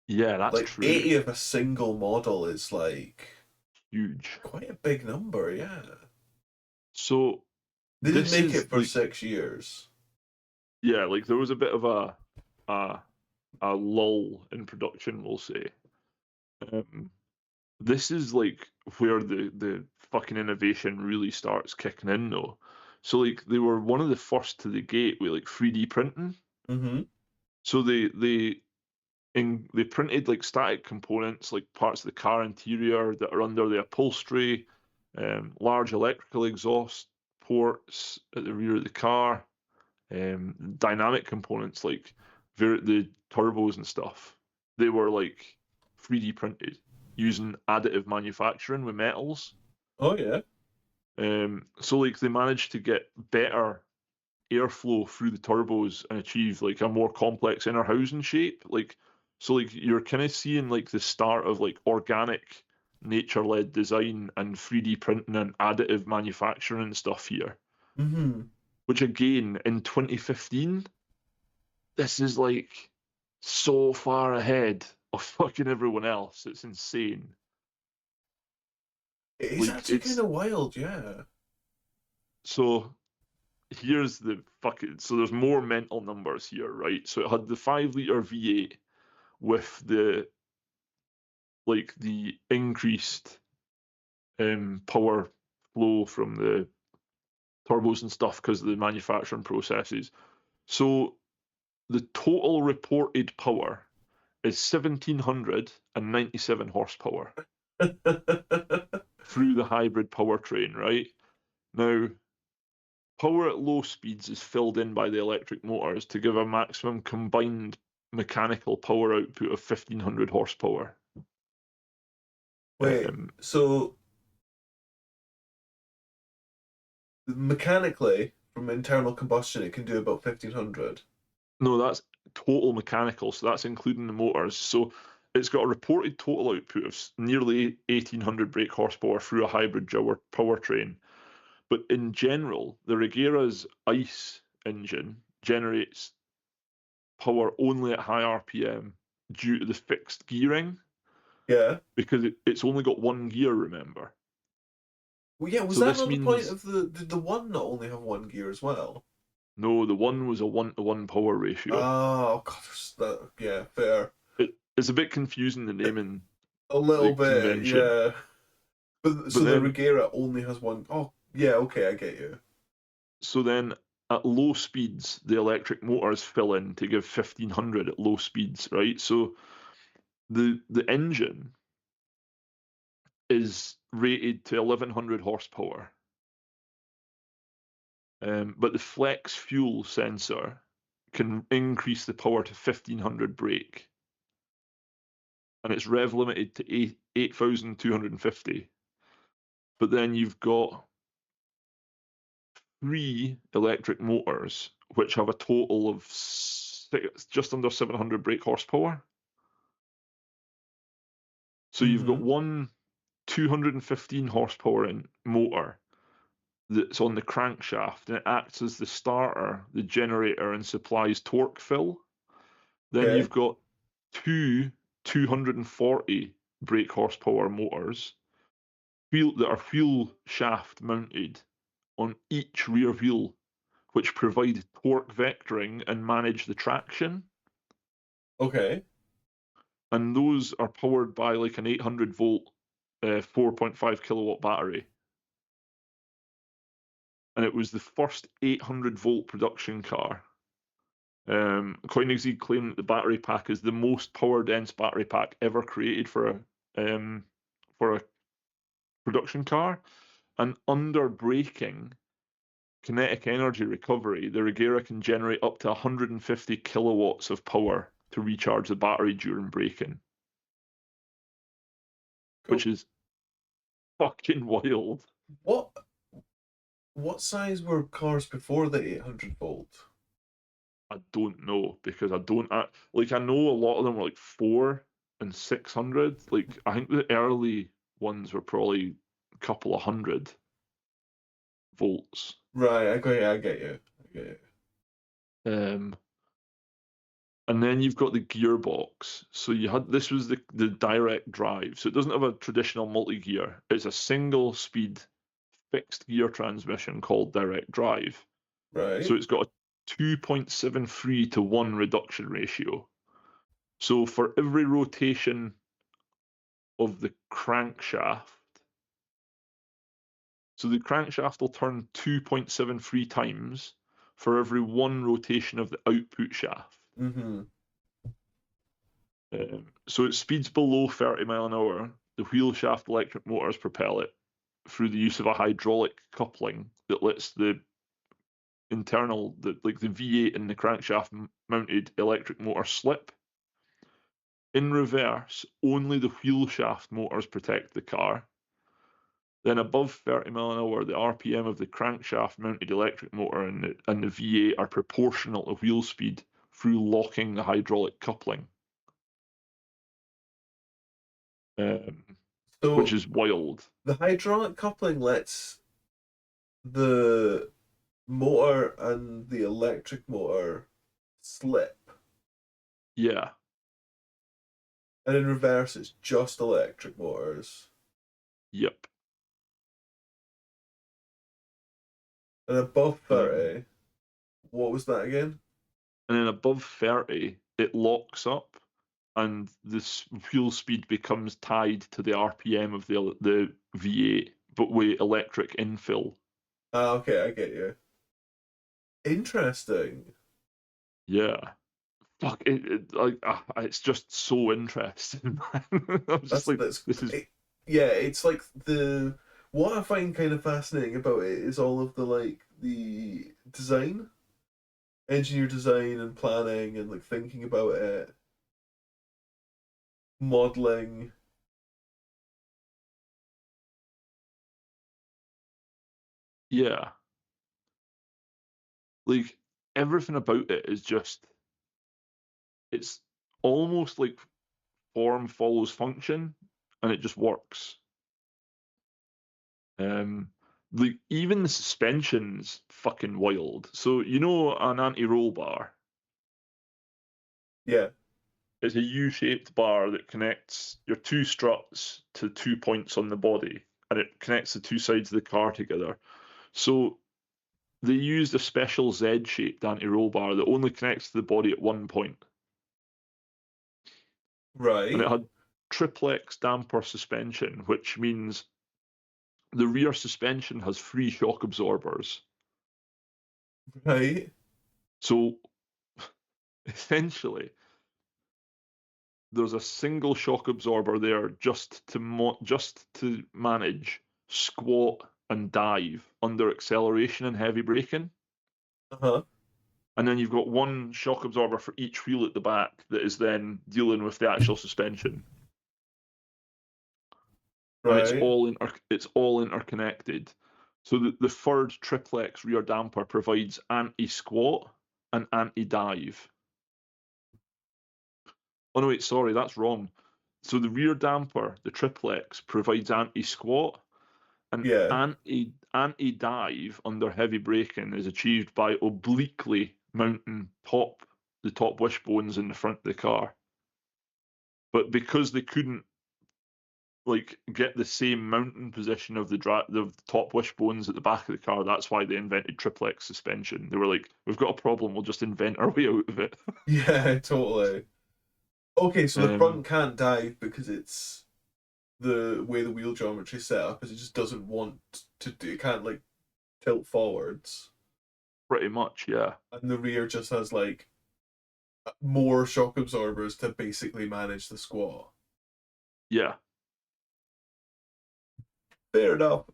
Yeah, that's Like true. 80 of a single model is like Huge. quite a big number, yeah. So They did this make is it for like, 6 years. yeah, like there was a bit of a a lull in production, we'll say. Um, this is like where the fucking innovation really starts kicking in, though. So like they were one of the first to the gate with like 3D printing. Mm-hmm. So they printed like static components, like parts of the car interior that are under the upholstery, large electrical exhaust ports at the rear of the car, dynamic components like the turbos and stuff. they were like 3D printed using additive manufacturing with metals. Oh yeah. So like they managed to get better airflow through the turbos and achieve like a more complex inner housing shape. Like so like you're kind of seeing like the start of like organic nature-led design and 3D printing and additive manufacturing and stuff here. Mm-hmm. Which again in 2015, this is like so far ahead of fucking everyone else. It's insane. It is Like actually kind it's of wild, yeah. so here's the fucking so there's more mental numbers here, right? So it had the 5 liter V8 with the increased power flow from the turbos and stuff because of the manufacturing processes. So the total reported power is 1797 horsepower through the hybrid powertrain, right? Now, power at low speeds is filled in by the electric motors to give a maximum combined mechanical power output of 1500 horsepower. Wait, so mechanically, from internal combustion, it can do about 1500. No, that's total mechanical, so that's including the motors. So it's got a reported total output of nearly 1800 brake horsepower through a hybrid powertrain. But in general, the Regera's ICE engine generates power only at high RPM due to the fixed gearing Yeah. because it's only got one gear, remember? Well, yeah, was So that this not the point means of did the one not only have one gear as well? no, the one was a 1-to-1 power ratio. Oh, God, yeah, fair. It's a bit confusing the naming A little like bit, convention. yeah. But But so the then Regera only has one. Oh, yeah, okay, I get you. so then at low speeds, the electric motors fill in to give 1500 at low speeds, right? So the engine is rated to 1100 horsepower. But the flex fuel sensor can increase the power to 1500 brake, and it's rev limited to 8250. But then you've got 3 electric motors, which have a total of just under 700 brake horsepower. So you've got Mm-hmm. one 215 horsepower in motor that's on the crankshaft, and it acts as the starter, the generator, and supplies torque fill. Then Okay. you've got two 240 brake horsepower motors that are fuel shaft mounted on each rear wheel, which provide torque vectoring and manage the traction. Okay. And those are powered by like an 800 volt, 4.5 kilowatt battery. And it was the first 800 volt production car. Koenigsegg claimed that the battery pack is the most power dense battery pack ever created for a production car. And under braking, kinetic energy recovery, the Regera can generate up to 150 kilowatts of power to recharge the battery during braking, Cool. which is fucking wild. What what size were cars before the 800 volt? I don't know because I don't like I know a lot of them were like 4 and 600. Like I think the early ones were probably a couple of 100 volts. Right, I got you, I get you. I get Um, and then you've got the gearbox. So you had this was the direct drive. So it doesn't have a traditional multi-gear. It's a single speed fixed gear transmission called direct drive. you. So Right. it's got a 2.73 to 1 reduction ratio. So for every rotation of the crankshaft, so the crankshaft will turn 2.73 times for every 1 rotation of the output shaft. Mm-hmm. So it speeds below 30 mile an hour. The wheel shaft electric motors propel it through the use of a hydraulic coupling that lets the like the V8 and the crankshaft mounted electric motor slip. In reverse, only the wheel shaft motors protect the car. Then above 30 mile an hour, the RPM of the crankshaft mounted electric motor and the V8 are proportional to wheel speed through locking the hydraulic coupling, which So is wild. the hydraulic coupling lets the motor and the electric motor slip, Yeah, and in reverse, it's just electric motors. yep. And above Um, 30, what was that again? and then above 30, it locks up and the wheel speed becomes tied to the RPM of the V8, but with electric infill. Ah, okay, I get you. Interesting. Yeah. Fuck like it's just so interesting, man. I'm just like, That's this is yeah, it's like the what I find kind of fascinating about it is all of the the design, engineer design and planning and like thinking about it, modeling. yeah, like everything about it is just it's almost like form follows function, and it just works. Um, like even the suspension's fucking wild. So you know an anti-roll bar. Yeah, It's a U-shaped bar that connects your two struts to 2 points on the body, and it connects the two sides of the car together. So they used a special Z-shaped anti-roll bar that only connects to the body at one point, and it right, had triplex damper suspension, which means the rear suspension has three shock absorbers. right. So essentially, there's a single shock absorber there just to manage squat and dive under acceleration and heavy braking. Uh-huh. And then you've got one shock absorber for each wheel at the back that is then dealing with the actual suspension. And Right, it's all interconnected. So the third triplex rear damper provides anti-squat and anti-dive. Oh no, wait, sorry, that's wrong. So the rear damper, the triplex, provides anti-squat, and yeah. anti-dive under heavy braking is achieved by obliquely mounting the top wishbones in the front of the car. But because they couldn't like get the same mounting position of the top wishbones at the back of the car, that's why they invented triplex suspension. They were like, we've got a problem, we'll just invent our way out of it. Yeah, totally. Okay, so the um, front can't dive because it's the way the wheel geometry is set up is it just doesn't want to do it can't like tilt forwards. Pretty much, yeah. And the rear just has like more shock absorbers to basically manage the squat. Yeah. Fair enough.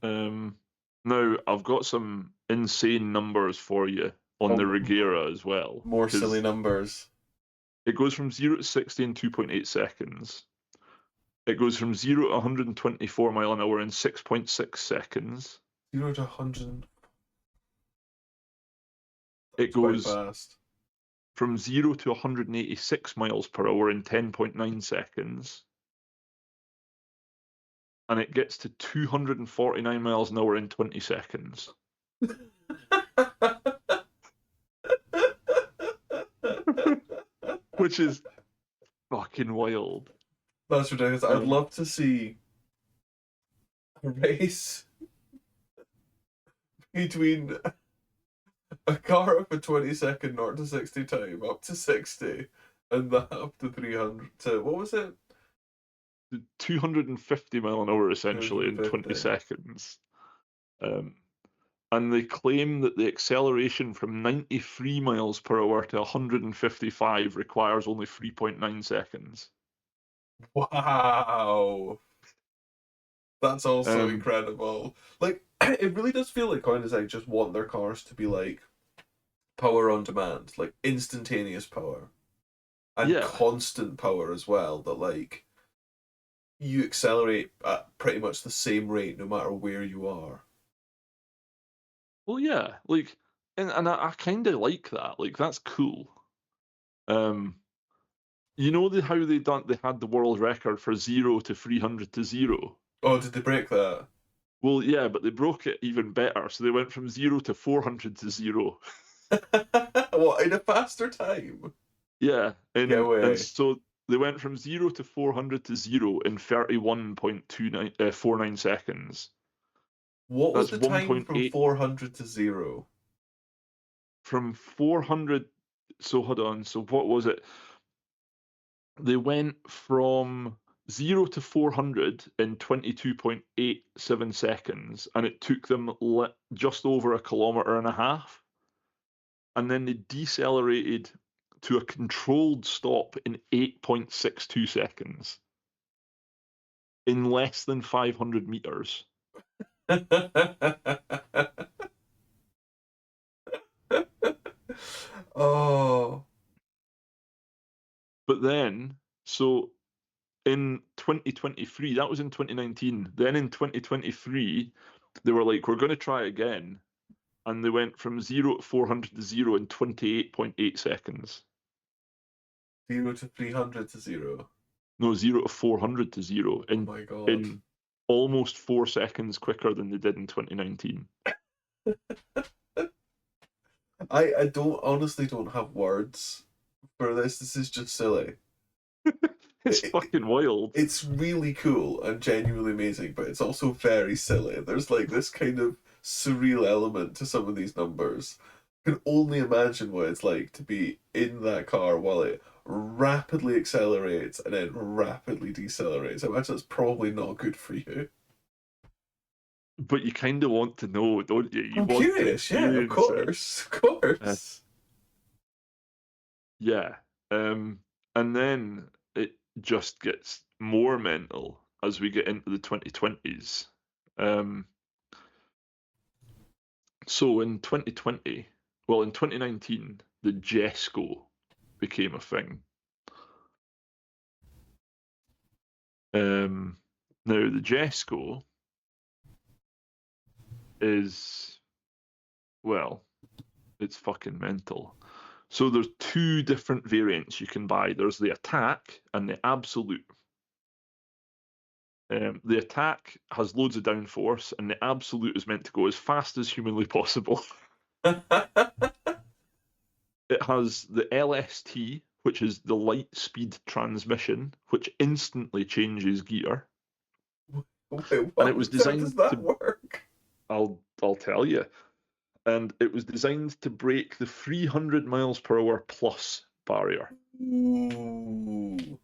Um, Now I've got some insane numbers for you on the Oh, Regera as well, more silly because numbers. it goes from 0 to 60 in 2.8 seconds. It goes from 0 to 124 mile an hour in 6.6 seconds. 0 to 100. It That's quite goes fast. from 0 to 186 miles per hour in 10.9 seconds. And it gets to 249 miles an hour in 20 seconds. Which is fucking wild. That's ridiculous. I'd Um, love to see a race between a car with a 20-second 0 to 60 time up to 60 and that up to 300 to what was it? 250 mile an hour essentially in 20 250. seconds. Um, and they claim that the acceleration from 93 miles per hour to 155 requires only 3.9 seconds. Wow. That's also Um, incredible. Like, it really does feel like Koenigsegg just want their cars to be like power on demand, like instantaneous power. and Yeah. constant power as well. That like you accelerate at pretty much the same rate no matter where you are. Well, yeah. Like, and I kind of like that. Like, that's cool. Um, you know how they had the world record for 0 to 300 to 0. Oh, did they break that? Well, yeah, but they broke it even better. So they went from 0 to 400 to 0. What, in a faster time? Yeah, Get and away. so they went from 0 to 400 to 0 in 31.49 seconds. What was That's the time from 1.8 400 to 0? from 400. So hold on. So what was it? They went from 0 to 400 in 22.87 seconds, and it took them just over a kilometer and a half. And then they decelerated to a controlled stop in 8.62 seconds in less than 500 meters. Oh. But then, so in 2023, that was in 2019. Then in 2023, they were like, we're going to try again. And they went from 0 to 400 to 0 in 28.8 seconds. 0 to 300 to 0. No, 0 to 400 to 0 Oh my god. in almost 4 seconds quicker than they did in 2019. I don't honestly don't have words for this. This is just silly. It's It, fucking wild. it's really cool and genuinely amazing, but it's also very silly. There's like this kind of surreal element to some of these numbers. I can only imagine what it's like to be in that car while it rapidly accelerates and then rapidly decelerates. I imagine that's probably not good for you. But you kind of want to know, don't you? You I'm want to curious, yeah, of experience it. course, of Uh, course. yeah. And then it just gets more mental as we get into the 2020s. Um, so in 2020, well, in 2019, the Jesco became a thing. Now, the Jesco is, well, it's fucking mental. So there's two different variants you can buy. There's the Attack and the Absolute. The Attack has loads of downforce, and the Absolute is meant to go as fast as humanly possible. It has the LST, which is the light speed transmission, which instantly changes gear, Wait, and it was what? How does designed that to. work? I'll tell you. And it was designed to break the 300 miles per hour plus barrier. Ooh.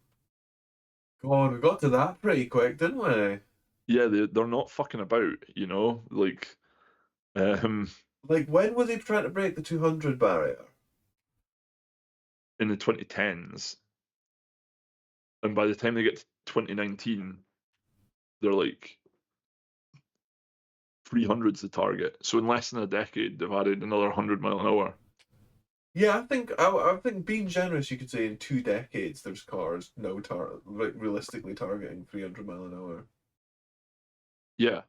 God, we got to that pretty quick, didn't we? Yeah, they're not fucking about, you know, like um, Like, when were they trying to break the 200 barrier? in the 2010s, and by the time they get to 2019, they're like 300's the target. So in less than a decade, they've added another 100 mile an hour. Yeah, I think being generous, you could say in 2 decades, there's cars no like realistically targeting 300 mile an hour. Yeah,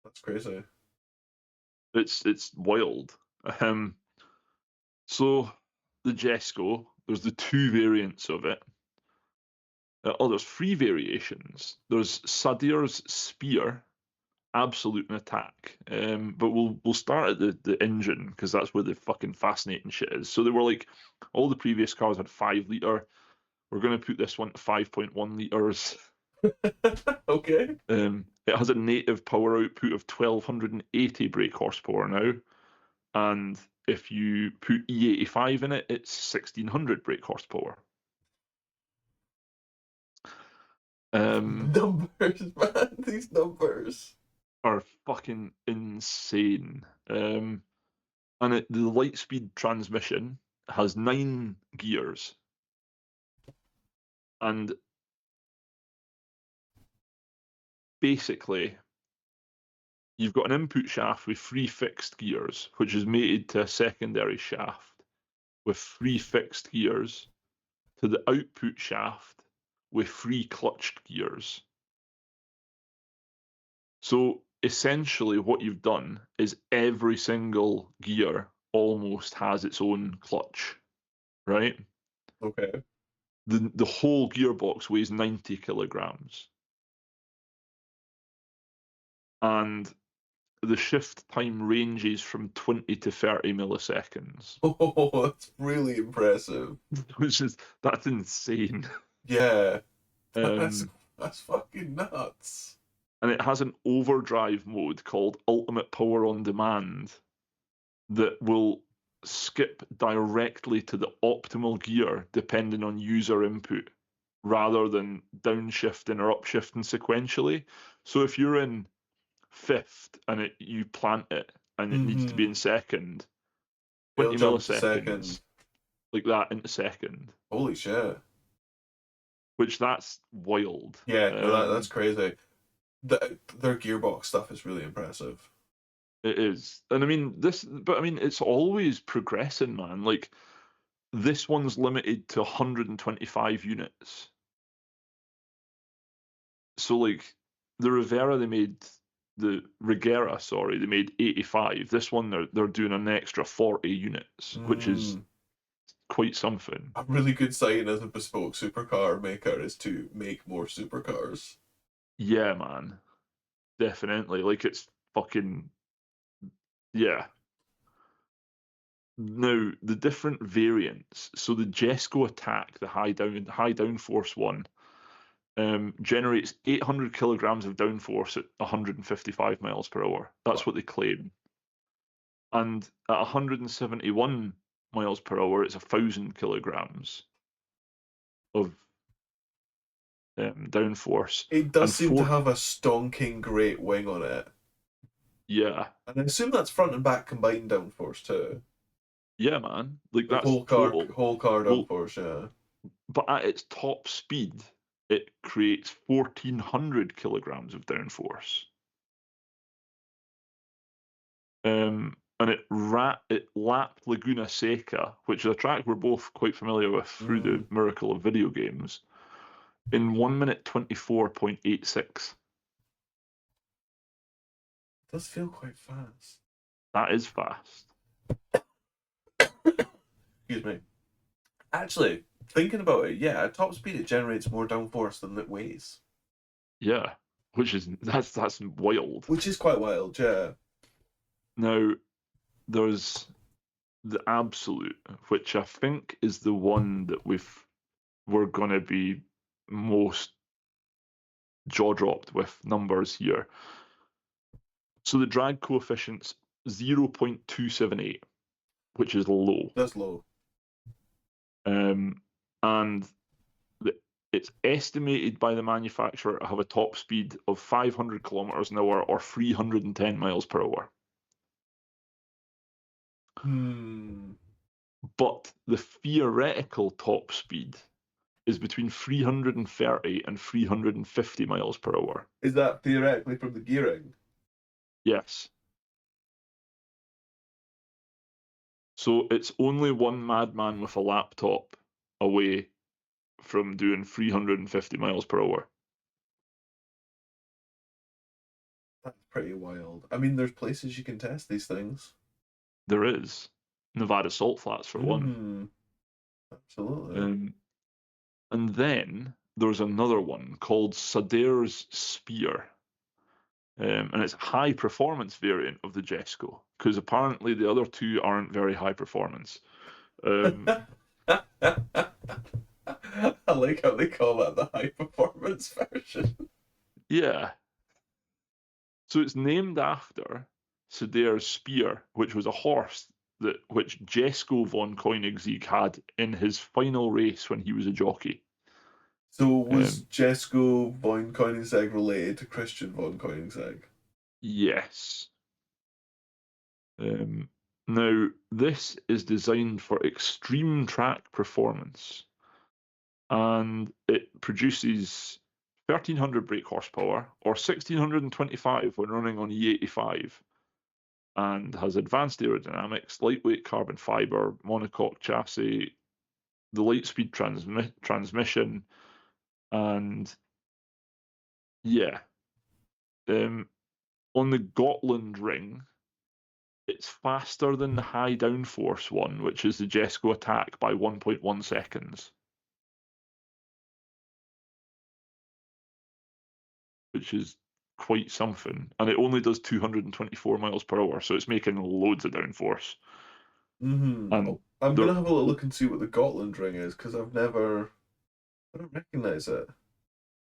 That's crazy. it's wild. Um, so the Jesco, there's the two variants of it. There's three variations. There's Sadir's Spear, Absolute, and Attack. But we'll start at the engine because that's where the fucking fascinating shit is. So they were like, all the previous cars had 5 liter. We're going to put this one to 5.1 liters. Okay. It has a native power output of 1280 brake horsepower now, and if you put E85 in it, it's 1600 brake horsepower. Um, Numbers, man, these numbers. are fucking insane. And the Lightspeed transmission has 9 gears, and basically you've got an input shaft with 3 fixed gears, which is mated to a secondary shaft, with 3 fixed gears to the output shaft with 3 clutched gears. So essentially what you've done is every single gear almost has its own clutch, right? Okay. The whole gearbox weighs 90 kilograms. And the shift time ranges from 20 to 30 milliseconds, Oh, that's really impressive. that's insane. Yeah, that's Um, that's fucking nuts. and it has an overdrive mode called Ultimate Power on Demand that will skip directly to the optimal gear depending on user input rather than downshifting or upshifting sequentially. So if you're in fifth and you plant it and it needs to be Mm-hmm. in second, It'll 20 jump to second. milliseconds like that into second, Holy shit. which that's wild. Yeah, no, that's crazy. Their gearbox stuff is really impressive. It is. And I mean, but I mean, it's always progressing, man. Like, this one's limited to 125 units. So, like, the Rivera, the Regera, sorry, they made 85. This one, they're doing an extra 40 units, which is Mm. quite something. A really good sign as a bespoke supercar maker is to make more supercars. Yeah, man. Definitely. Like, it's fucking, yeah. Now, the different variants. So the Jesco Attack, the high downforce one, generates 800 kilograms of downforce at 155 miles per hour. That's what they claim. And at 171 miles per hour, it's 1,000 kilograms of downforce. It does And seem to have a stonking great wing on it. yeah, And I assume that's front and back combined downforce too. yeah, man. Like Like that's total. whole car Well, downforce, yeah. but at its top speed, it creates 1,400 kilograms of downforce. And it lapped Laguna Seca, which is a track we're both quite familiar with through the Mm. miracle of video games, in 1 minute 24.86. It does feel quite fast. That is fast. Excuse me. Actually, thinking about it, yeah, at top speed it generates more downforce than it weighs. Yeah, that's wild. Which is quite wild, yeah. Now there's the Absolute, which I think is the one that we're gonna be most jaw dropped with numbers here. So the drag coefficient's 0.278, which is low. That's low. And it's estimated by the manufacturer to have a top speed of 500 kilometers an hour or 310 miles per hour. But the theoretical top speed is between 330 and 350 miles per hour. Is that theoretically from the gearing? Yes. So it's only one madman with a laptop away from doing 350 miles per hour. That's pretty wild. I mean, there's places you can test these things. There is. Nevada Salt Flats, for one. Absolutely. And then there's another one called Sadeur's Spear. And it's a high performance variant of the Jesco, because apparently the other two aren't very high performance. I like how they call that the high performance version. Yeah. So it's named after Sadeur's Spear, which was a horse which Jesco von Koenigsegg had in his final race when he was a jockey. So was Jesco von Koenigsegg related to Christian von Koenigsegg? Yes. Now, this is designed for extreme track performance, and it produces 1,300 brake horsepower or 1,625 when running on E85. and has advanced aerodynamics, lightweight carbon fiber, monocoque chassis, the light-speed transmission, and yeah. On the Gotland ring, it's faster than the high downforce one, which is the Jesco Attack, by 1.1 seconds, which is quite something. And it only does 224 miles per hour, so it's making loads of downforce. And I'm they're, gonna have a little look and see what the Gotland ring is because I don't recognize it.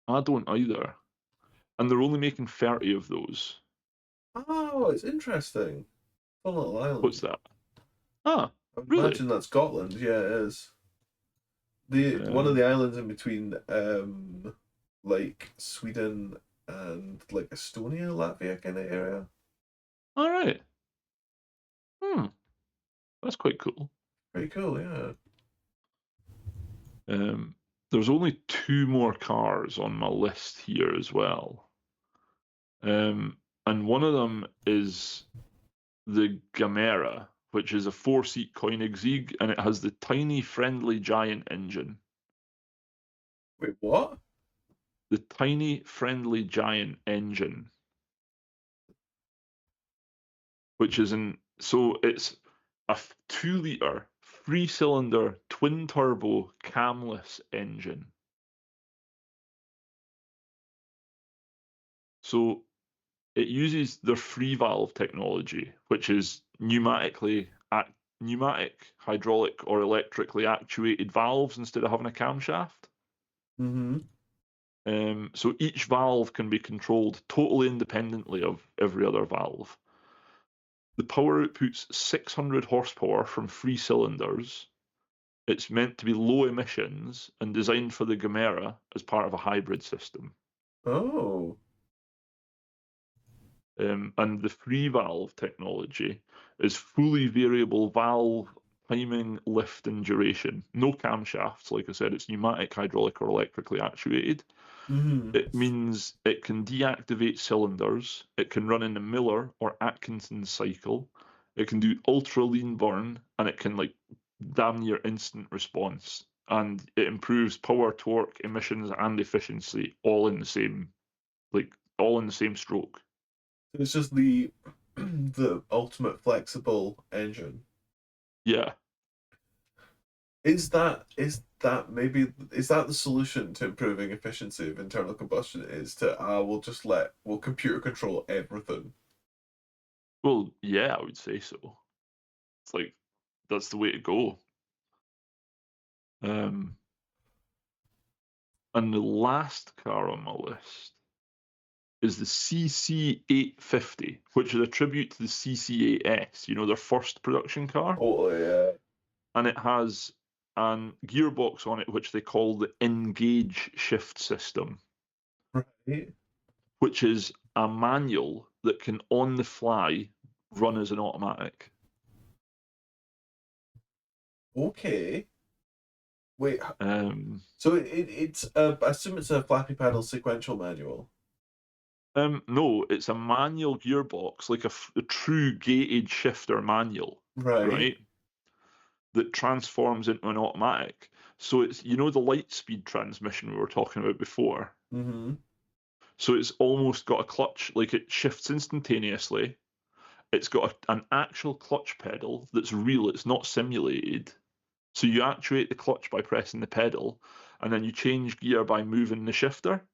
I don't either. And they're only making 30 of those. Oh, it's interesting. Fun little What's island. that? Ah, I really? imagine that's Scotland. Yeah, it is. The one of Um, the islands in between, like Sweden and like Estonia, Latvia kind of area. all right. Hmm, that's quite cool. Pretty cool, yeah. Um, there's only two more cars on my list here as well. And one of them is the Gamera, which is a four-seat Koenigsegg, and it has the tiny, friendly giant engine. Wait, what? The tiny, friendly giant engine, which is so it's a 2-liter, three-cylinder, twin-turbo, camless engine. So it uses their free valve technology, which is pneumatic, hydraulic, or electrically actuated valves instead of having a camshaft. Mm-hmm. So each valve can be controlled totally independently of every other valve. The power output's 600 horsepower from 3 cylinders. It's meant to be low emissions and designed for the Gamera as part of a hybrid system. Oh. And the free valve technology is fully variable valve timing, lift, and duration. No camshafts, like I said, it's pneumatic, hydraulic, or electrically actuated. Mm-hmm. It means it can deactivate cylinders, it can run in the Miller or Atkinson cycle, it can do ultra lean burn, and it can like damn near instant response. And it improves power, torque, emissions, and efficiency all in the same, all in the same stroke. It's just the the ultimate flexible engine. Yeah. Is that the solution to improving efficiency of internal combustion is to we'll computer control everything. Well, yeah, I would say so. It's like that's the way to go. Um, and the last car on my list is the CC850, which is a tribute to the CC8S, their first production car. Oh yeah. And it has an gearbox on it, which they call the Engage shift system, Right. which is a manual that can on the fly run as an automatic. Okay. Wait, Um, so I assume it's a flappy paddle sequential manual. no, it's a manual gearbox, like a true gated shifter manual, Right. right? That transforms into an automatic. So it's the light speed transmission we were talking about before. Mm-hmm. So it's almost got a clutch, like it shifts instantaneously. It's got an actual clutch pedal that's real. It's not simulated. So you actuate the clutch by pressing the pedal, and then you change gear by moving the shifter.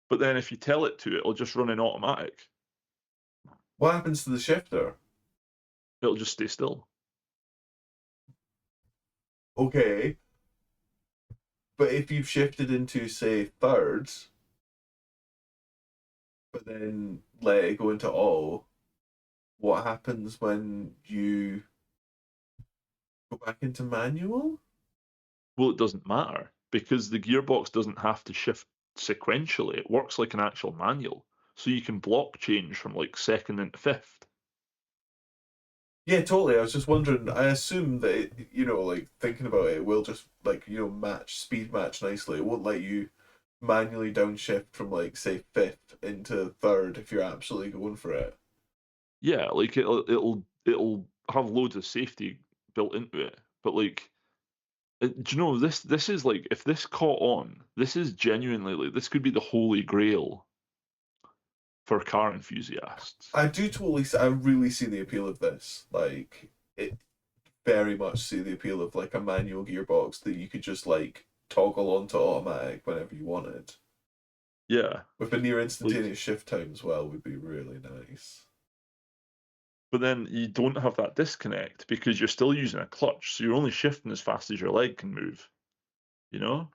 But then if you tell it to, it'll just run in automatic. What happens to the shifter? It'll just stay still. Okay. But if you've shifted into, say, thirds, but then let it go into auto, what happens when you go back into manual? Well, it doesn't matter because the gearbox doesn't have to shift sequentially. It works like an actual manual. So you can block change from like second into fifth. Yeah, totally. I was just wondering. I assume that like thinking about it, it will just like speed match nicely. It won't let you manually downshift from like say fifth into third if you're absolutely going for it. yeah, like it'll have loads of safety built into it. But like, do you know this is like if this caught on, this is genuinely like this could be the holy grail for car enthusiasts. I do totally. I really see the appeal of this. Like it very much see the appeal of like a manual gearbox that you could just like toggle onto automatic whenever you wanted. Yeah, With a near like, instantaneous shift time as well would be really nice. but then you don't have that disconnect because you're still using a clutch, so you're only shifting as fast as your leg can move. You know,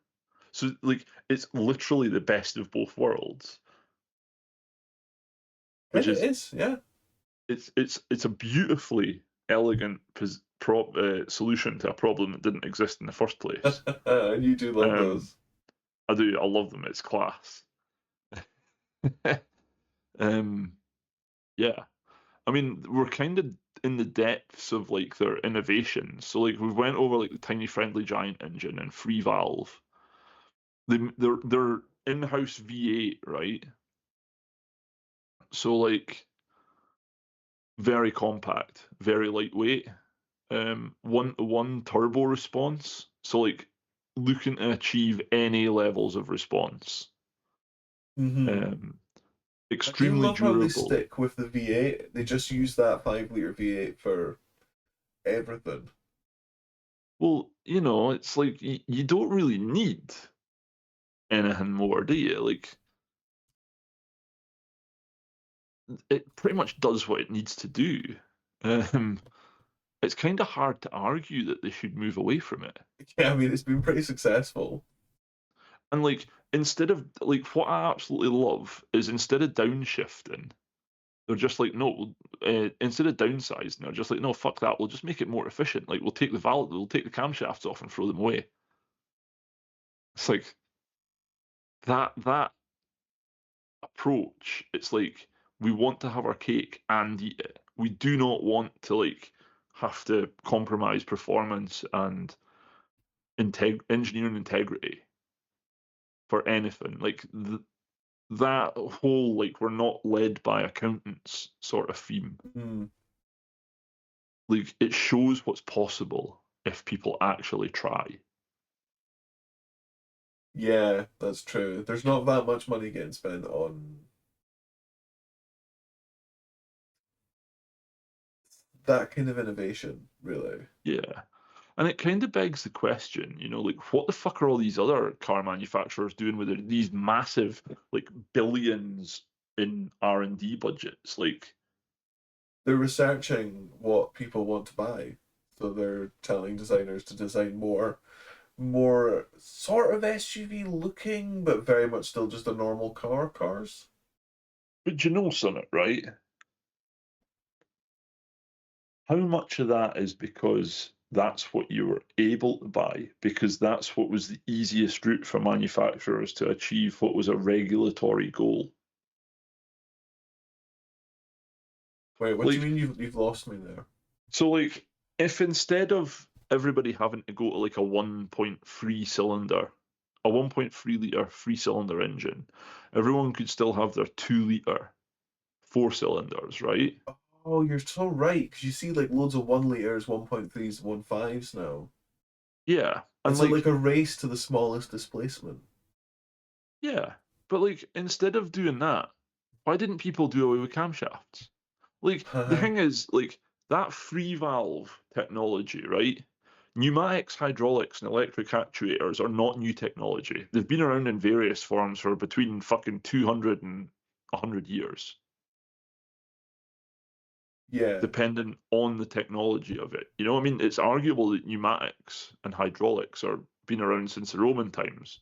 so like it's literally the best of both worlds, which Kind of is is, yeah. it's a beautifully elegant solution to a problem that didn't exist in the first place. And you do love Um, those. I do. I love them. It's class. um, yeah. I mean, we're kind of in the depths of like their innovations. So like we went over like the tiny friendly giant engine and free valve. They're in-house V8, right? So like very compact, very lightweight. One turbo response. So like looking to achieve any levels of response. Mm-hmm. Um, I do extremely love how they durable. stick with the V8. They just use that 5 liter V8 for everything. Well, it's like you don't really need anything more, do you? Like it pretty much does what it needs to do. Um, it's kind of hard to argue that they should move away from it. Yeah, I mean it's been pretty successful. And like instead of like what I absolutely love is instead of downshifting, they're just like, no, instead of downsizing, they're just like, no, fuck that. We'll just make it more efficient. Like we'll take the camshafts off and throw them away. It's like that approach. It's like we want to have our cake and eat it. We do not want to like have to compromise performance and engineering integrity for anything. Like that whole like we're not led by accountants sort of theme. Mm. Like it shows what's possible if people actually try. Yeah, that's true. There's not that much money getting spent on that kind of innovation, really. Yeah. And it kind of begs the question, like what the fuck are all these other car manufacturers doing with these massive, like billions in R&D budgets? Like, They're researching what people want to buy. So they're telling designers to design more sort of SUV looking, but very much still just a normal cars. but you know something, right? How much of that is because that's what you were able to buy, because that's what was the easiest route for manufacturers to achieve what was a regulatory goal? Wait, what do you Like, mean you've lost me there? so like, if instead of everybody having to go to like a 1.3 cylinder, a 1.3 liter three cylinder engine, everyone could still have their 2 liter four cylinders, right? Oh, you're so right, because you see like loads of 1 liters, 1.3s, 1.5s now. Yeah. And It's a, like like, a race to the smallest displacement. yeah. But like, instead of doing that, why didn't people do away with camshafts? Like, the thing is, like, that free valve technology, right? Pneumatics, hydraulics, and electric actuators are not new technology. They've been around in various forms for between fucking 200 and 100 years, Yeah. depending on the technology of it. You know what I mean? It's arguable that pneumatics and hydraulics are been around since the Roman times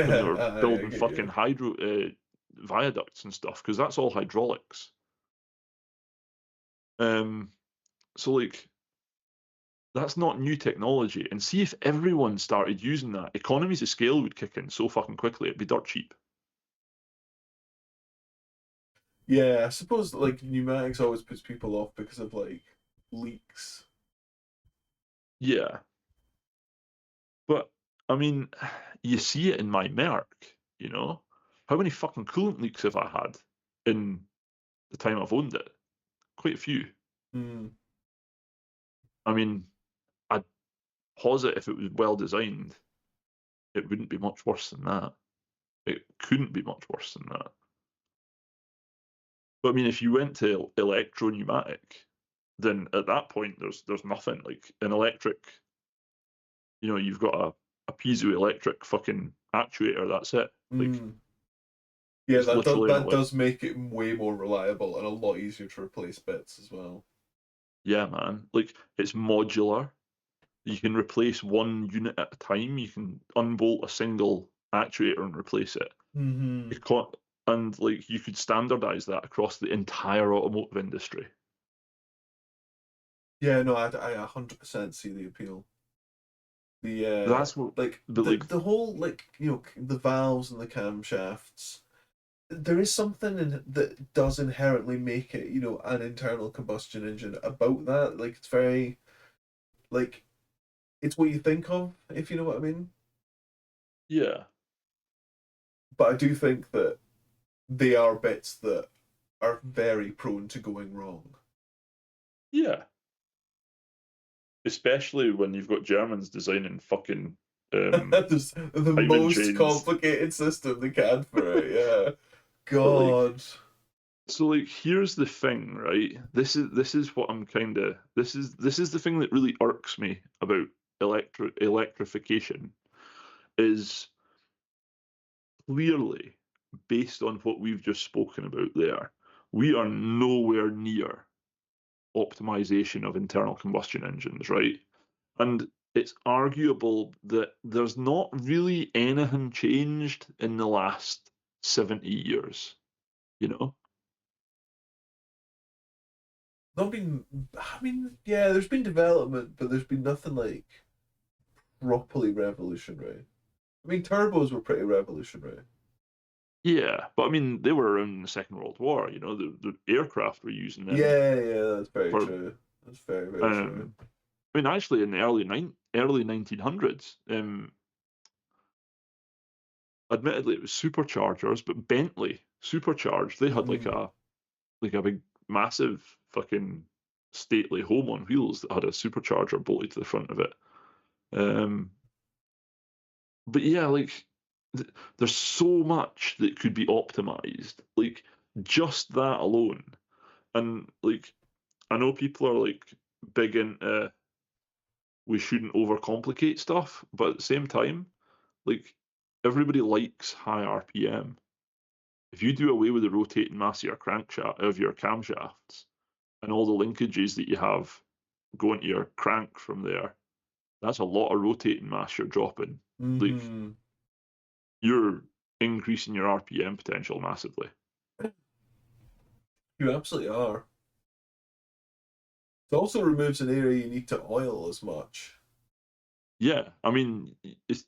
when they Yeah, were I building get fucking you. hydro viaducts and stuff, because that's all hydraulics. Um, so like that's not new technology. And see if everyone started using that, economies of scale would kick in so fucking quickly. It'd be dirt cheap. Yeah, I suppose like pneumatics always puts people off because of like leaks. Yeah, but I mean, you see it in my Merc. How many fucking coolant leaks have I had in the time I've owned it? quite a few. Mm. I mean, I'd posit if it was well designed, it wouldn't be much worse than that. It couldn't be much worse than that. But I mean, if you went to electro pneumatic, then at that point there's nothing like an electric. You've got a piezoelectric fucking actuator. That's it. Like Mm. Yeah, it's literally an that does make it way more reliable and a lot easier to replace bits as well. Yeah, man. Like it's modular. You can replace one unit at a time. You can unbolt a single actuator and replace it. Mm-hmm. And like you could standardize that across the entire automotive industry. Yeah, no, I 100% see the appeal. The That's what, like but like, the whole like the valves and the camshafts. There is something that does inherently make it an internal combustion engine about that. Like it's very like it's what you think of, if you know what I mean. yeah, But I do think that they are bits that are very prone to going wrong. yeah. Especially when you've got Germans designing fucking There's the timing most chains. complicated system they can for it. Yeah, But like, God. so like, here's the thing, right? This is what I'm kind of this is the thing that really irks me about electrification is clearly based on what we've just spoken about there. We are nowhere near optimization of internal combustion engines, right? And it's arguable that there's not really anything changed in the last 70 years, you know? Not been. I mean, yeah, there's been development, but there's been nothing like properly revolutionary. I mean, turbos were pretty revolutionary. Yeah, but I mean, they were around in the Second World War, the aircraft were using them Yeah, yeah, that's very for, true. That's very, very true. um, I mean, actually in the early 1900s, admittedly it was superchargers, but Bentley supercharged, they had Mm. like a big massive fucking stately home on wheels that had a supercharger bolted to the front of it. Um, but yeah, like there's so much that could be optimized. Like just that alone. And like I know people are like big into we shouldn't overcomplicate stuff, but at the same time, like everybody likes high RPM. If you do away with the rotating mass of your crankshaft of your camshafts and all the linkages that you have going to your crank from there, that's a lot of rotating mass you're dropping. Like Mm-hmm. you're increasing your RPM potential massively. You absolutely are. It also removes an area you need to oil as much. Yeah, I mean, it's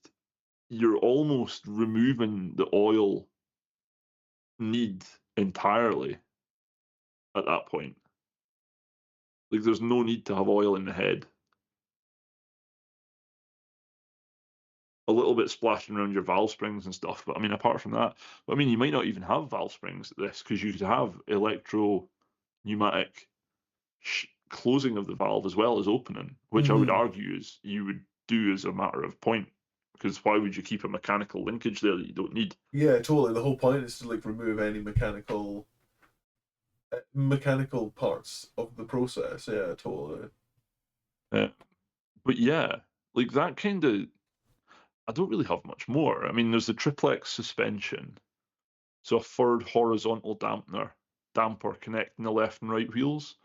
you're almost removing the oil need entirely at that point. Like, there's no need to have oil in the head. A little bit splashing around your valve springs and stuff, but I mean, apart from that, I mean, you might not even have valve springs at this because you could have electro pneumatic closing of the valve as well as opening, which I would Mm-hmm. argue is you would do as a matter of point. Because why would you keep a mechanical linkage there that you don't need? Yeah, totally. The whole point is to like remove any mechanical parts of the process. Yeah, totally. Uh, but yeah, like that kind of, I don't really have much more. I mean, there's the triplex suspension, so a third horizontal damper connecting the left and right wheels,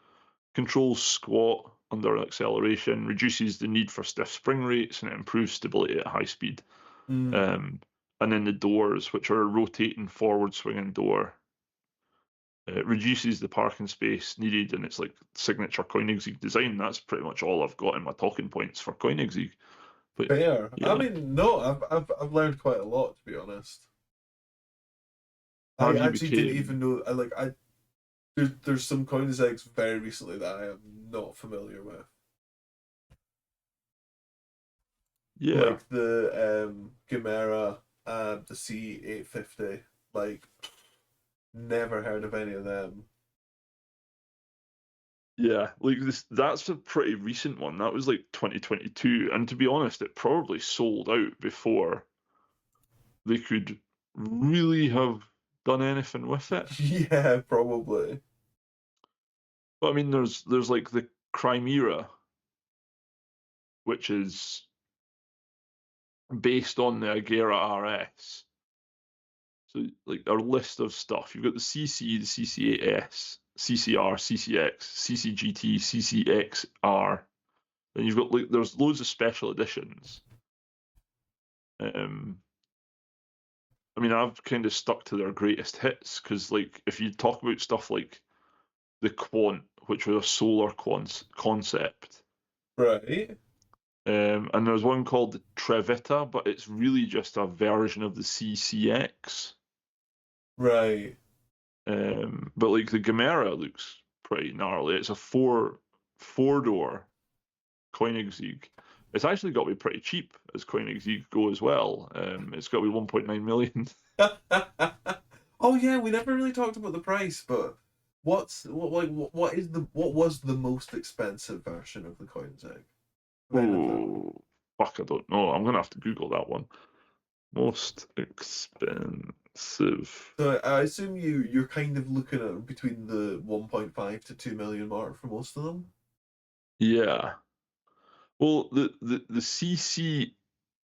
controls squat under acceleration, reduces the need for stiff spring rates, and it improves stability at high speed. Mm. Um, and then the doors, which are a rotating forward swinging door. It reduces the parking space needed, and it's like signature Koenigsegg design. That's pretty much all I've got in my talking points for Koenigsegg. But Fair. I yeah, mean, no, I've learned quite a lot to be honest. I have you actually didn't became? even know. There's some Koenigseggs very recently that I am not familiar with, Yeah, like the Gamera and the C850. Like, never heard of any of them. Yeah, like that's a pretty recent one. That was like 2022, and to be honest, it probably sold out before they could really have done anything with it. Yeah, probably. But I mean, there's like the Chimera, which is based on the Agera RS. So like our list of stuff, you've got the CC, the CC8S, CCR, CCX, CCGT, CCXR. Then you've got like there's loads of special editions. Um, I mean, I've kind of stuck to their greatest hits because, like, if you talk about stuff like the Quant, which was a solar concept, Right. and there's one called the Trevita, but it's really just a version of the CCX. Right. But like the Gamera looks pretty gnarly. It's a four door Koenigsegg. It's actually got to be pretty cheap as Koenigsegg go as well. It's got to be 1.9 million. Oh yeah, we never really talked about the price, but what was the most expensive version of the Koenigsegg of anything? Oh, fuck, I don't know. I'm gonna have to Google that one. Most expensive. So I assume you're kind of looking at between the 1.5 to 2 million mark for most of them. Yeah. Well, the CCXR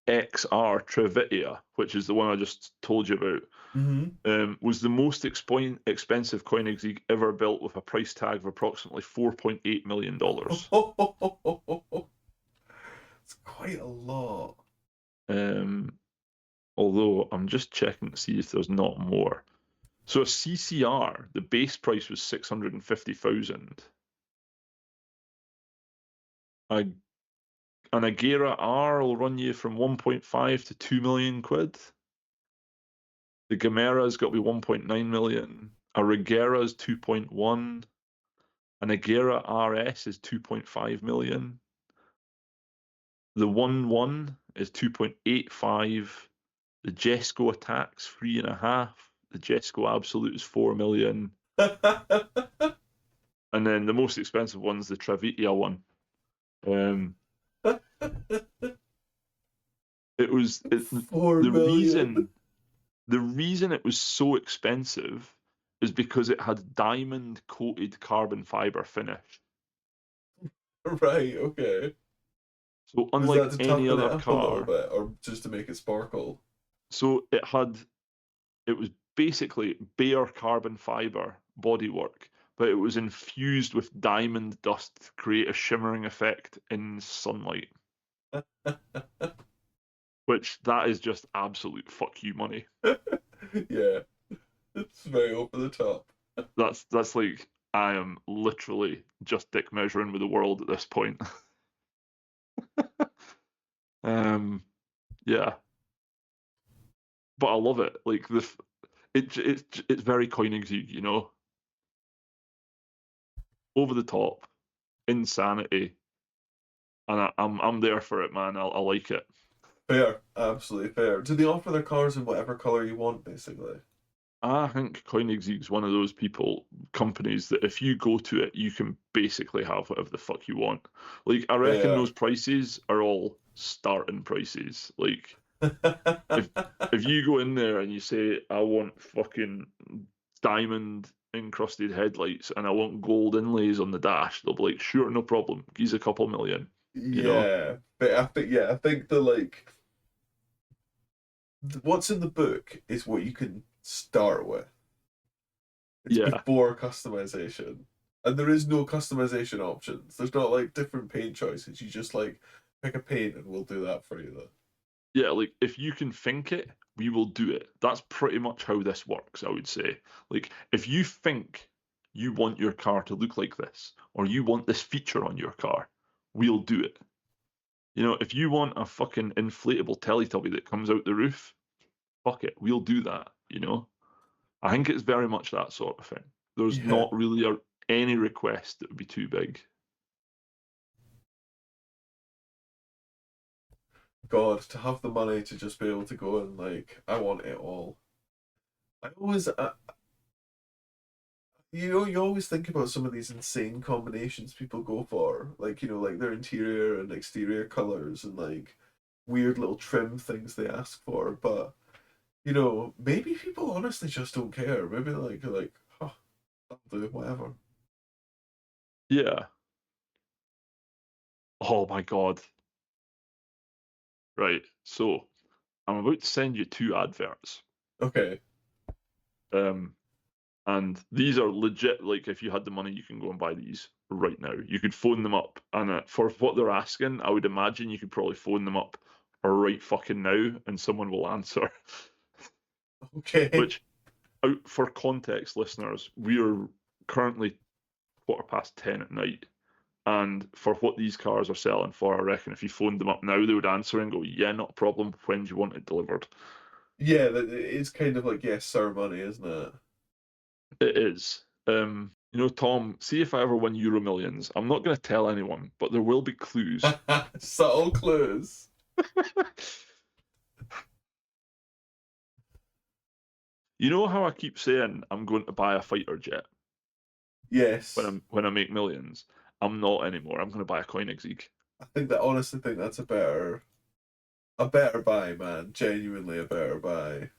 Trevitia, which is the one I just told you about, Mm-hmm. was the most expensive Koenigsegg ever built with a price tag of approximately $4.8 million. It's quite a lot. Um, Although I'm just checking to see if there's not more. So a CCR, the base price was 650,000. A An Agera R will run you from 1.5 to 2 million quid. The Gamera's got to be 1.9 million. A Regera is 2.1. An Agera RS is 2.5 million. The 1.1 is 2.85. The Jesco Attack's 3.5. The Jesco Absolute is 4 million. And then the most expensive one's the Travitia one. Um, it was it, 4 the million. reason the reason it was so expensive is because it had diamond coated carbon fiber finish. Right, okay. So Was unlike that to any toughen it other up a little car, bit, or just to make it sparkle? so it was basically bare carbon fiber bodywork, but it was infused with diamond dust to create a shimmering effect in sunlight. Which that is just absolute fuck you money. Yeah, it's very over the top. That's like I am literally just dick measuring with the world at this point. um, yeah, but I love it. Like it's very Koenigsegg, you know, over the top, insanity, and I'm there for it, man. I like it. Fair, absolutely fair. Do they offer their cars in whatever color you want, basically? I think Koenigsegg's one of those companies that if you go to it, you can basically have whatever the fuck you want. Like, I reckon Yeah. those prices are all starting prices. Like, if if you go in there and you say, I want fucking diamond encrusted headlights and I want gold inlays on the dash, they'll be like, sure, no problem. He's a couple million, you know? Yeah, but I think the like what's in the book is what you can start with. It's Yeah. before customization. And there is no customization options. There's not like different paint choices. You just like pick a paint and we'll do that for you then. Yeah, like if you can think it, we will do it. That's pretty much how this works, I would say. Like if you think you want your car to look like this, or you want this feature on your car, we'll do it. You know, if you want a fucking inflatable Teletubby that comes out the roof, fuck it, we'll do that, you know? I think it's very much that sort of thing. There's Yeah. not really any request that would be too big. God, to have the money to just be able to go and like, I want it all. I always, you always think about some of these insane combinations people go for, like like their interior and exterior colors and like weird little trim things they ask for. But maybe people honestly just don't care. Maybe like, oh, that'll do whatever. Yeah. Oh my god. Right. So I'm about to send you two adverts. Okay. Um, and these are legit. Like, if you had the money, you can go and buy these right now. You could phone them up, and for what they're asking, I would imagine you could probably phone them up right fucking now, and someone will answer. Okay. Which, for context, listeners, we are currently 10:15 at night. And for what these cars are selling for, I reckon if you phoned them up now, they would answer and go, "Yeah, not a problem. When do you want it delivered?" Yeah, it's kind of like yes, sir money, isn't it? It is. Tom, see if I ever win Euro Millions. I'm not going to tell anyone, but there will be clues. Subtle clues. You know how I keep saying I'm going to buy a fighter jet Yes. when I make millions? I'm not anymore. I'm going to buy a Koenigsegg. Honestly think that's a better buy, man. Genuinely a better buy.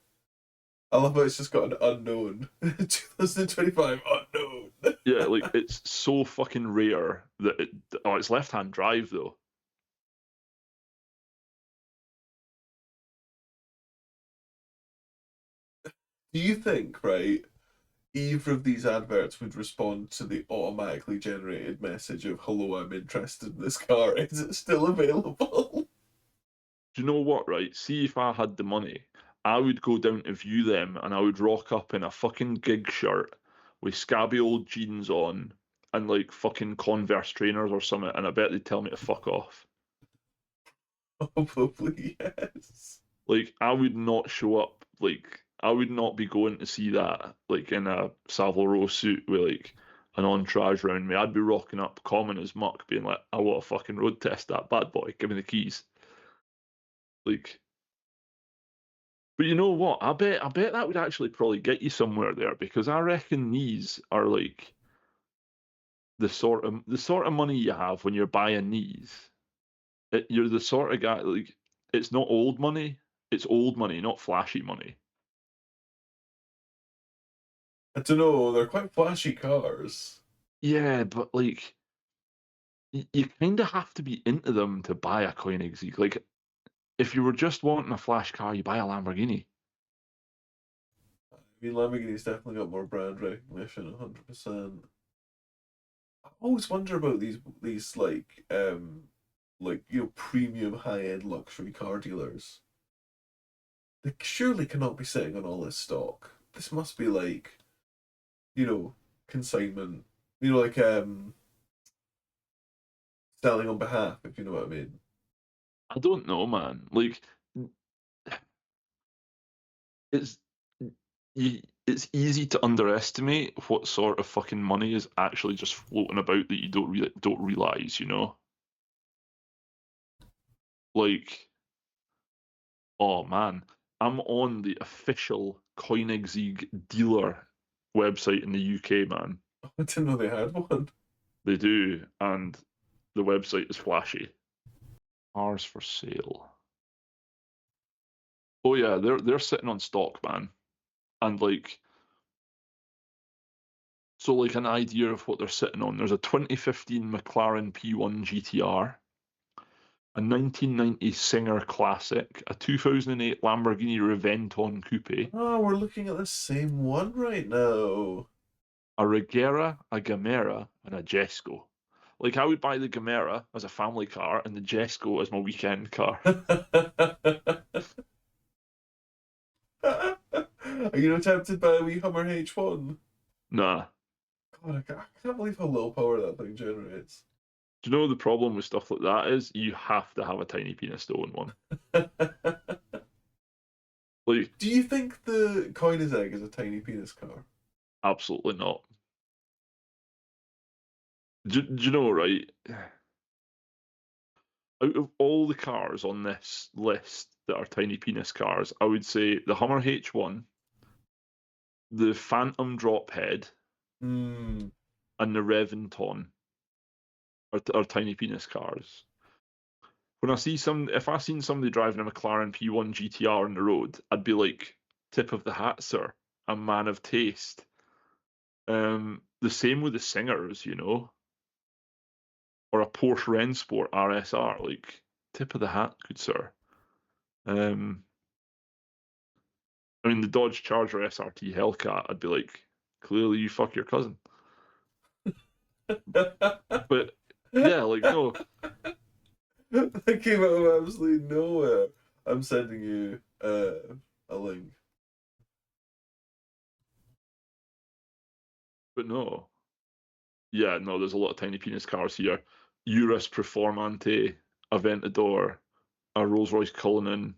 I love how it's just got an unknown. 2025 unknown. Yeah, like it's so fucking rare that it's left-hand drive though. Do you think, right, either of these adverts would respond to the automatically generated message of "Hello, I'm interested in this car. Is it still available?" Do you know what, right? See if I had the money, I would go down to view them and I would rock up in a fucking gig shirt with scabby old jeans on and like fucking Converse trainers or something, and I bet they'd tell me to fuck off. Probably yes. Like, I would not show up, like, I would not be going to see that, like, in a Savile Row suit with, like, an entourage around me. I'd be rocking up common as muck, being like, I want to fucking road test that bad boy. Give me the keys. Like, but you know what? I bet that would actually probably get you somewhere there because I reckon these are like the sort of money you have when you're buying these. You're the sort of guy like it's not old money, it's old money, not flashy money. I don't know. They're quite flashy cars. Yeah, but like you kind of have to be into them to buy a Koenigsegg. Like if you were just wanting a flash car, you buy a Lamborghini. I mean, Lamborghini's definitely got more brand recognition, 100%. I always wonder about these like premium high end luxury car dealers. They surely cannot be sitting on all this stock. This must be like you know consignment. Like selling on behalf, if you know what I mean. I don't know, man. Like it's it's easy to underestimate what sort of fucking money is actually just floating about that you don't realize, you know? Like, oh man, I'm on the official Koenigsegg dealer website in the UK, man. I didn't know they had one. They do, and the website is flashy. Cars for sale. Oh yeah, they're sitting on stock, man. And like so like an idea of what they're sitting on. There's a 2015 McLaren P1 GTR, a 1990 Singer Classic, a 2008 Lamborghini Reventon Coupe, Oh, we're looking at the same one right now. a Regera, a Gamera, and a Jesco. Like I would buy the Gamera as a family car and the Jesco as my weekend car. Are you not tempted by a wee Hummer H1? Nah. God, I can't believe how little power that thing generates. Do you know the problem with stuff like that is you have to have a tiny penis to own one. Like, Do you think the Koenigsegg is a tiny penis car? absolutely not. Do you know, right? Out of all the cars on this list that are tiny penis cars, I would say the Hummer H1, the Phantom Drophead, Mm. and the Reventon are tiny penis cars. When I see if I seen somebody driving a McLaren P1 GTR on the road, I'd be like, tip of the hat, sir, a man of taste. The same with the Singers, or a Porsche Rennsport RSR, like tip of the hat, good sir. I mean, the Dodge Charger SRT Hellcat, I'd be like, clearly you fuck your cousin. But yeah, like no, That came out of absolutely nowhere. I'm sending you a link. but no. Yeah, no, there's a lot of tiny penis cars here. Urus Performante, Aventador, a Rolls Royce Cullinan,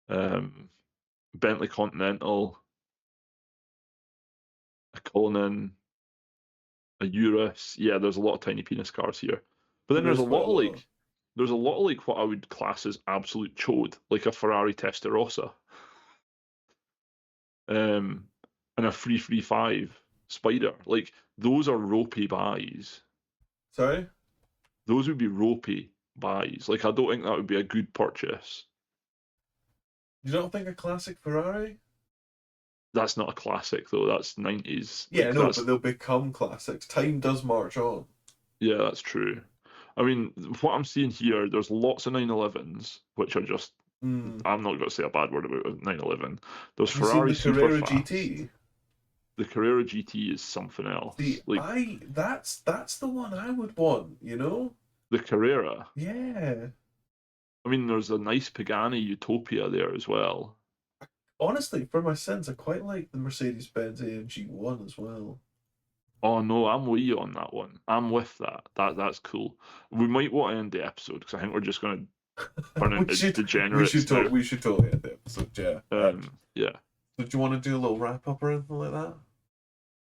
Bentley Continental, a Cullinan, a Urus. Yeah, there's a lot of tiny penis cars here. But then There is quite a lot. there's a lot of like what I would class as absolute chode, like a Ferrari Testarossa, and a 335 Spider. Like those are ropey buys. Sorry? Those would be ropey buys. Like I don't think that would be a good purchase. You don't think a classic Ferrari? That's not a classic though. That's 90s. Yeah, Like no, but that's they'll become classics. Time does march on. yeah, that's true. I mean, what I'm seeing here, there's lots of 911s, which are just Mm. I'm not going to say a bad word about a 911. There's Have you seen Ferrari the Carrera Superfast. GT? The Carrera GT is something else. See, Like that's the one I would want, you know? the Carrera. Yeah. I mean, there's a nice Pagani Utopia there as well. Honestly, for my sins, I quite like the Mercedes-Benz AMG one as well. Oh no, I'm with you on that one. I'm with that. That's cool. We might want to end the episode because I think we're just going to turn we into should degenerates now. we should totally end the episode, yeah. Yeah. So do you want to do a little wrap up or anything like that?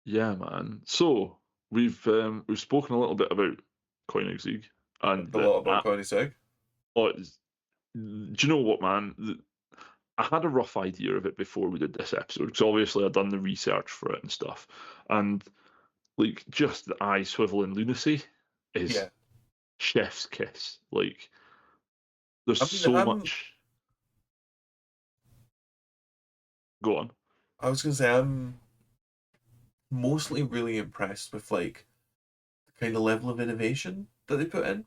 Yeah, man. So we've spoken a little bit about Koenigsegg and A lot about Koenigsegg. oh, do you know what, man? I had a rough idea of it before we did this episode because obviously I'd done the research for it and stuff, and like just the eye swiveling lunacy is Yeah. chef's kiss. Like there's I mean, so much. Go on. I was gonna say I'm mostly really impressed with like the kind of level of innovation that they put in.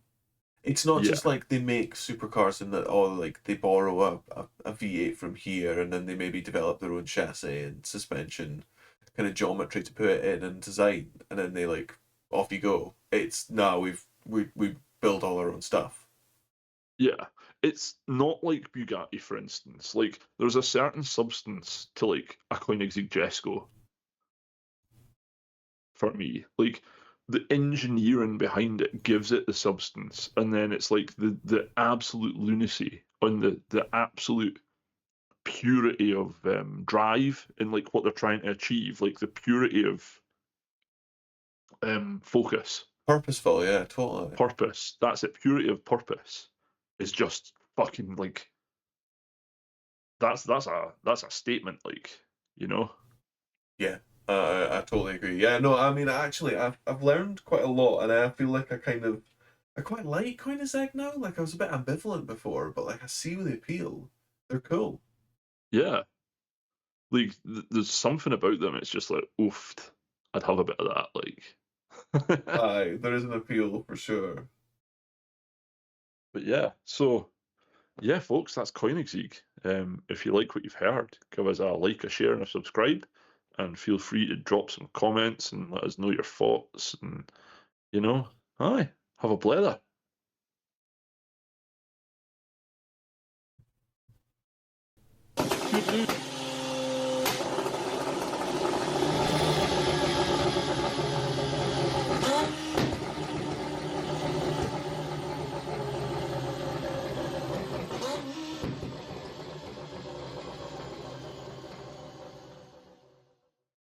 It's not Yeah, just like they make supercars and that oh like they borrow a V8 from here and then they maybe develop their own chassis and suspension kind of geometry to put it in and design and then they like off you go. It's now we build all our own stuff. yeah. It's not like Bugatti, for instance. Like there's a certain substance to like a Koenigsegg Jesko for me. Like the engineering behind it gives it the substance, and then it's like the absolute lunacy on the absolute purity of drive and like what they're trying to achieve, like the purity of focus, Purposeful, yeah, totally. purpose. That's it. Purity of purpose is just fucking like that's a statement, like you know. Yeah, I totally agree. Yeah, no, I mean, actually, I've learned quite a lot, and I feel like I quite like Koenigsegg now. Like I was a bit ambivalent before, but like I see the appeal. They're cool. Yeah, like there's something about them. It's just like oofed. I'd have a bit of that, like. Aye, there is an appeal for sure. But yeah, so yeah, folks, that's Koenigsegg. If you like what you've heard, give us a like, a share, and a subscribe, and feel free to drop some comments and let us know your thoughts. And aye, have a blether. Toodaloo.